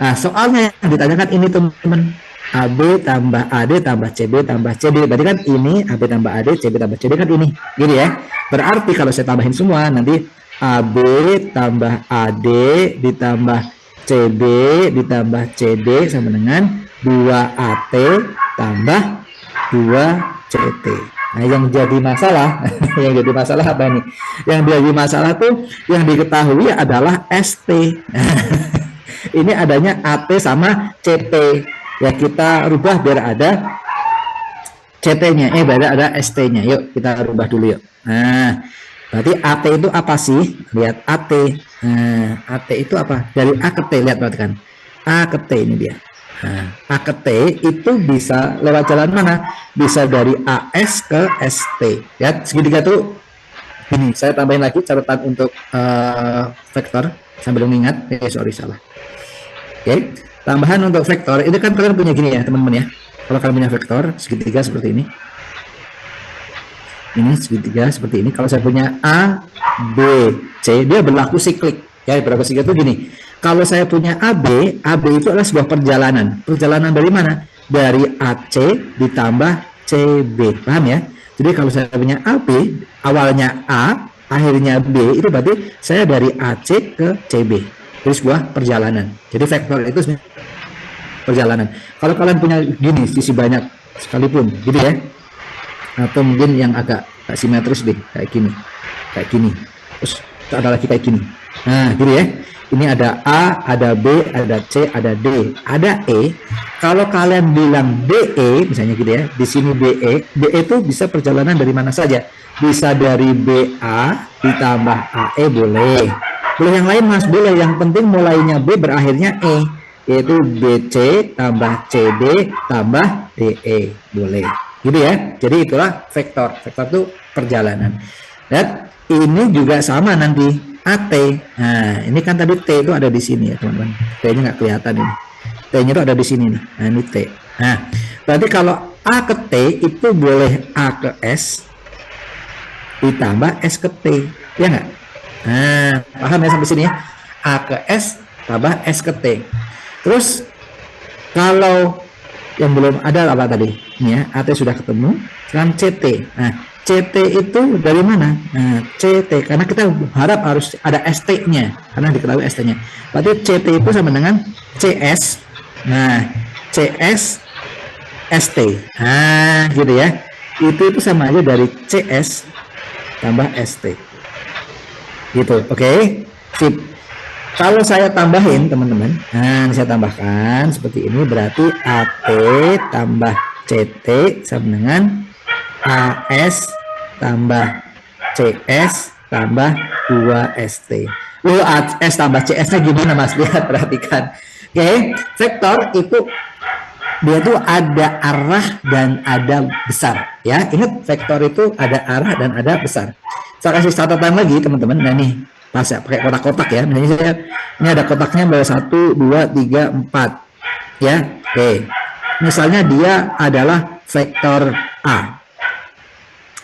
Speaker 1: Nah, soalnya yang ditanyakan ini teman-teman, AB tambah AD tambah CB tambah CD. Berarti kan ini AB tambah AD, CB tambah CD kan ini. Gitu ya. Berarti kalau saya tambahin semua nanti AB tambah AD ditambah CB ditambah CD sama dengan 2AT tambah 2CT. Nah, yang jadi masalah, yang jadi masalah apa nih? Yang jadi masalah tuh yang diketahui adalah ST. Ini adanya AT sama CT. Ya kita rubah biar ada CT-nya. Biar ada ST-nya. Yuk kita rubah dulu yuk. Nah, berarti AT itu apa sih? Lihat AT. Nah, AT itu apa? Dari A ke T. Lihat perhatikan. A ke T ini dia. Nah, A ke T itu bisa lewat jalan mana? Bisa dari AS ke ST. Ya, segitiga tuh ini. Saya tambahin lagi catatan untuk vektor sambil mengingat. Sorry salah. Oke, tambahan untuk vektor. Ini kan kalian punya gini ya, teman-teman ya. Kalau kalian punya vektor segitiga seperti ini. Ini segitiga seperti ini. Kalau saya punya A, B, C, dia berlaku siklik. Ya, berlaku siklik itu gini. Kalau saya punya AB, AB itu adalah sebuah perjalanan. Perjalanan dari mana? Dari AC ditambah CB. Paham ya? Jadi kalau saya punya AB, awalnya A, akhirnya B, itu berarti saya dari AC ke CB. Jadi sebuah perjalanan. Jadi vektor itu perjalanan. Kalau kalian punya gini, sisi banyak sekalipun, gitu ya. Atau mungkin yang agak simetris deh, kayak gini. Terus ada lagi kayak gini. Nah, gitu ya. Ini ada A, ada B, ada C, ada D, ada E. Kalau kalian bilang DE, misalnya gitu ya, di sini DE, DE itu bisa perjalanan dari mana saja. Bisa dari BA ditambah AE boleh. Boleh yang lain mas, boleh. Yang penting mulainya B berakhirnya E, yaitu BC tambah CD tambah DE boleh. Gitu ya. Jadi itulah vektor. Vektor itu perjalanan. Dan ini juga sama nanti. AT. Nah, ini kan tadi T itu ada di sini ya, teman-teman. T-nya nggak kelihatan ini. T-nya itu ada di sini nih. Nah, ini T. Nah, berarti kalau A ke T itu boleh A ke S ditambah S ke T. Ya nggak? Nah, paham ya sampai sini ya? A ke S tambah S ke T. Terus kalau yang belum ada apa tadi? Ini ya, AT sudah ketemu. Sekarang CT. Nah, CT itu dari mana? Nah, CT karena kita harap harus ada ST-nya karena diketahui ST-nya. Berarti CT itu sama dengan CS. Nah, CS ST. Nah, gitu ya. Itu sama aja dari CS tambah ST. Gitu. Oke. Sip. Kalau saya tambahin, teman-teman. Nah, saya tambahkan seperti ini berarti AT tambah CT sama dengan AS tambah CS tambah 2ST. S tambah CS-nya gimana mas? Lihat, perhatikan. Oke, vektor itu dia tuh ada arah dan ada besar. Ya, ingat vektor itu ada arah dan ada besar. Saya kasih catatan lagi teman-teman. Nah nih, pas ya, pakai kotak-kotak ya. Nah, ini ada kotaknya bahwa 1, 2, 3, 4. Ya, oke. Misalnya dia adalah vektor A.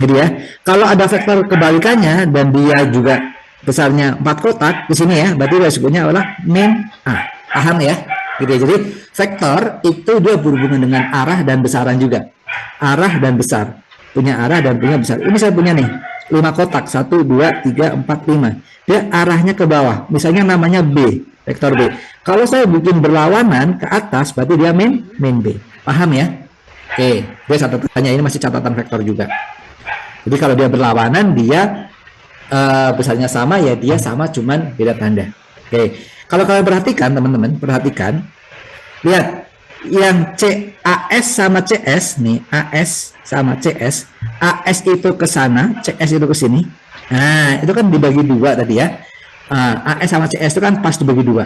Speaker 1: Jadi ya, kalau ada vektor kebalikannya dan dia juga besarnya 4 kotak di sini ya, berarti resikonya adalah min A. Paham ya? Gitu ya. Jadi vektor itu dia berhubungan dengan arah dan besaran juga. Arah dan besar. Punya arah dan punya besar. Ini saya punya nih 5 kotak, 1, 2, 3, 4, 5. Dia arahnya ke bawah. Misalnya namanya B, vektor B. Kalau saya bikin berlawanan ke atas, berarti dia min B. Paham ya? Oke, dia catatannya ini masih catatan vektor juga. Jadi kalau dia berlawanan, dia besarnya sama ya, dia sama cuman beda tanda. Oke, Kalau kalian perhatikan teman-teman, perhatikan, lihat yang CAS sama CS nih, AS sama CS, AS itu ke sana, CS itu ke sini. Nah, itu kan dibagi dua tadi ya. AS sama CS itu kan pas dibagi dua.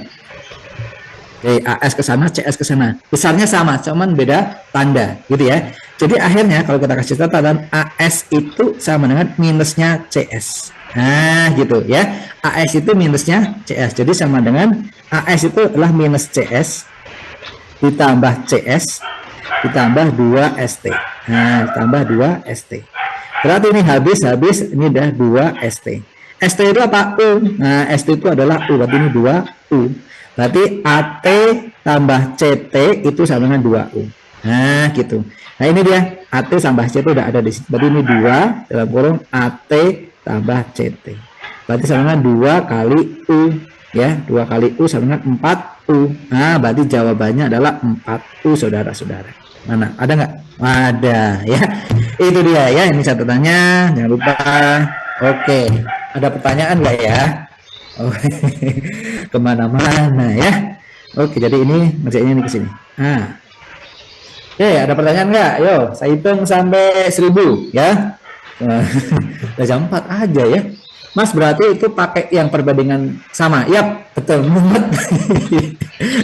Speaker 1: Oke, AS ke sana, CS ke sana. Besarnya sama, cuman beda tanda, gitu ya. Jadi akhirnya kalau kita kasih catatan, AS itu sama dengan minusnya CS. Nah, gitu ya. AS itu minusnya CS. Jadi sama dengan AS itu adalah minus CS ditambah CS ditambah 2 ST. Nah, tambah 2 ST. Berarti ini habis ini udah 2 ST. ST itu apa? U. Nah, ST itu adalah U. Berarti ini 2 U. Berarti AT tambah CT itu sama dengan 2U. Nah, gitu. Nah, ini dia. AT tambah CT udah ada di sini. Berarti ini 2 dalam kurung AT tambah CT. Berarti sama dengan 2 kali U. Ya, 2 kali U sama dengan 4U. Nah, berarti jawabannya adalah 4U, saudara-saudara. Mana? Ada nggak? Ada, ya. Itu dia, ya. Ini catatannya. Jangan lupa. Oke. Ada pertanyaan nggak ya? Oh, kemana-mana ya. Oke, jadi ini ngerjainnya ini ke sini. Nah, oke, ada pertanyaan nggak? Yo, saya hitung sampai 1000 ya. Udah jam 4 aja ya. Mas, berarti itu pakai yang perbandingan sama? Yap, betul. Mumet.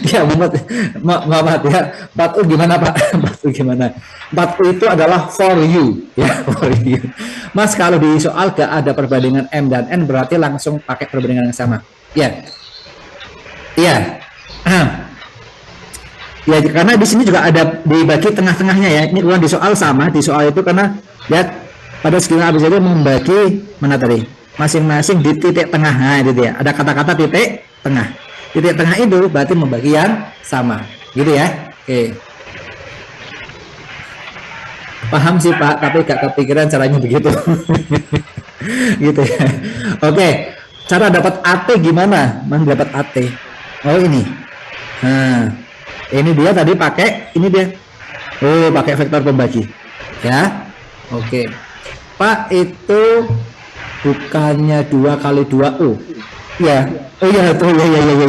Speaker 1: Ya, mumet. Muhammad ya. 4U gimana Pak? 4U gimana? 4U itu adalah for you ya, for you. Mas, kalau di soal gak ada perbandingan M dan N berarti langsung pakai perbandingan yang sama. Ya. Iya. Ya, karena di sini juga ada dibagi tengah-tengahnya ya. Ini ulang di soal sama, di soal itu karena lihat pada skill ABCD membagi mana tadi? Masing-masing di titik tengah. Nah, itu dia. Ada kata-kata titik tengah. Titik tengah itu berarti membagi yang sama. Gitu ya. Oke. Paham sih Pak, tapi gak kepikiran caranya begitu. Gitu ya. Oke. Cara dapat AT gimana? Mana dapat AT? Oh, ini. Nah, ini dia tadi pakai, ini dia. Oh, pakai vektor pembagi. Ya. Oke. Pak, itu bukannya 2 kali 2U. Ya. Oh iya, itu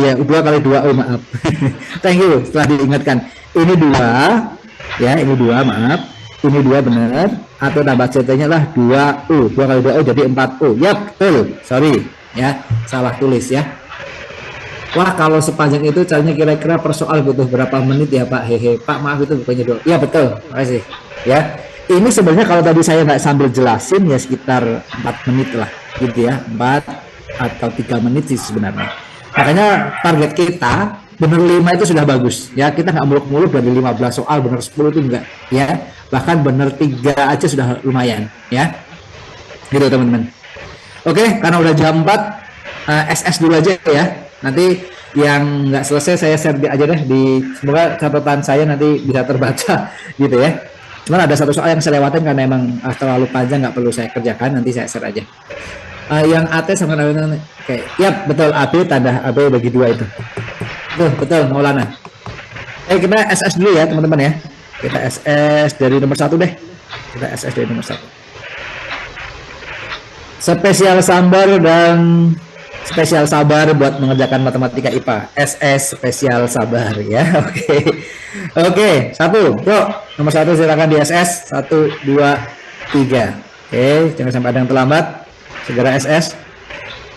Speaker 1: ya. 2 kali 2U, maaf. Thank you, setelah diingatkan. Ini 2, ya, ini 2, maaf. Ini 2 benar. Atau tambah CT-nya lah 2U. 2 kali 2U jadi 4U. Ya, betul. Sorry, ya. Salah tulis ya. Wah, kalau sepanjang itu caranya kira-kira per soal butuh berapa menit ya Pak? Hehe. Pak, maaf itu bukannya 2. Ya, betul. Makasih. Ya. Ini sebenarnya kalau tadi saya nggak sambil jelasin ya sekitar 4 menit lah gitu ya, 4 atau 3 menit sih sebenarnya. Makanya target kita bener 5 itu sudah bagus ya, kita nggak muluk-muluk dari 15 soal bener 10 itu enggak ya, bahkan bener 3 aja sudah lumayan ya, gitu teman-teman. Oke, karena udah jam 4 SS dulu aja ya, nanti yang nggak selesai saya share aja deh di, semoga catatan saya nanti bisa terbaca gitu ya. Cuman ada satu soal yang saya lewatin karena emang terlalu panjang, nggak perlu saya kerjakan, nanti saya share aja. Yang AT sama dengan oke, yap betul, AB tanda AB bagi 2 itu. Betul Maulana. Kita SS dulu ya teman-teman ya. Kita SS dari nomor 1 deh. Kita SS dari nomor 1. Spesial sambar dan spesial sabar buat mengerjakan matematika IPA. SS spesial sabar ya. Oke, 1. Yuk, nomor 1 silakan di SS. 1, 2, 3. Oke, jangan sampai ada yang terlambat. Segera SS.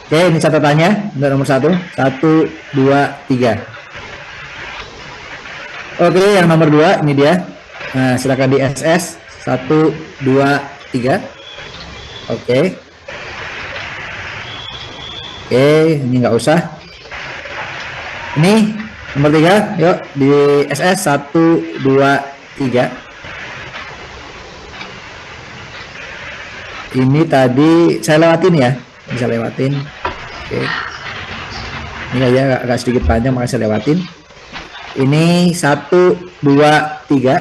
Speaker 1: Oke, ini catatannya untuk nomor 1. 1, 2, 3. Oke, yang nomor 2 ini dia. Nah, silakan di SS. 1, 2, 3. Oke. Oke, ini nggak usah. Ini nomor 3, yuk di SS 1, 2, 3. Ini tadi saya lewatin ya, bisa lewatin. Oke. Ini aja agak sedikit panjang makanya saya lewatin. Ini 1, 2, 3.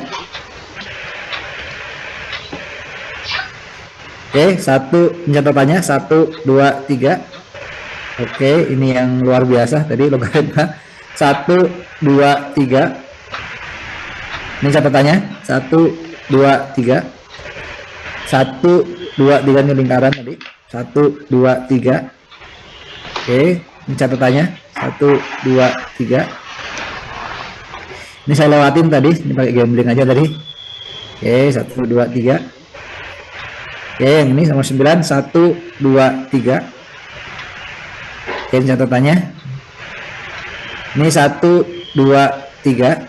Speaker 1: Oke, 1 catatannya 1, 2, 3. Oke, ini yang luar biasa tadi logaritma 1, 2, 3. Ini catatannya 1, 2, 3. 1, 2, 3 ini lingkaran tadi. 1, 2, 3. Oke, ini catatannya 1, 2, 3. Ini saya lewatin tadi, ini pakai gambling aja tadi. Oke, 1, 2, 3. Oke, yang ini nomor 9, 1, 2, 3. Oke, ini catatannya. Ini 1, 2, 3.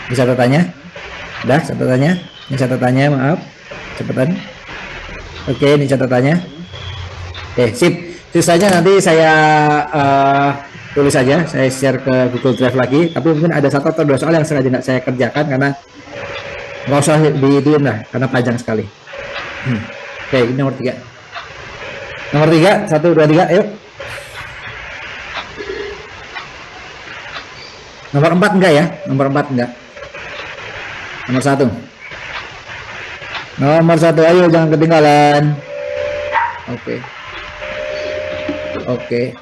Speaker 1: Ini catatannya. Udah, catatannya. Ini catatannya, maaf. Cepetan. Oke, ini catatannya. Oke, sip. Sisanya nanti saya tulis saja, saya share ke Google Drive lagi. Tapi mungkin ada 1 atau 2 soal yang sengaja nggak saya kerjakan karena nggak usah diituin lah, karena panjang sekali. Oke, ini nomor 3. Nomor 3, 1, 2, 3, ayo. Nomor 4 enggak ya? Nomor 4 enggak. Nomor 1. Nomor 1, ayo jangan ketinggalan. Oke.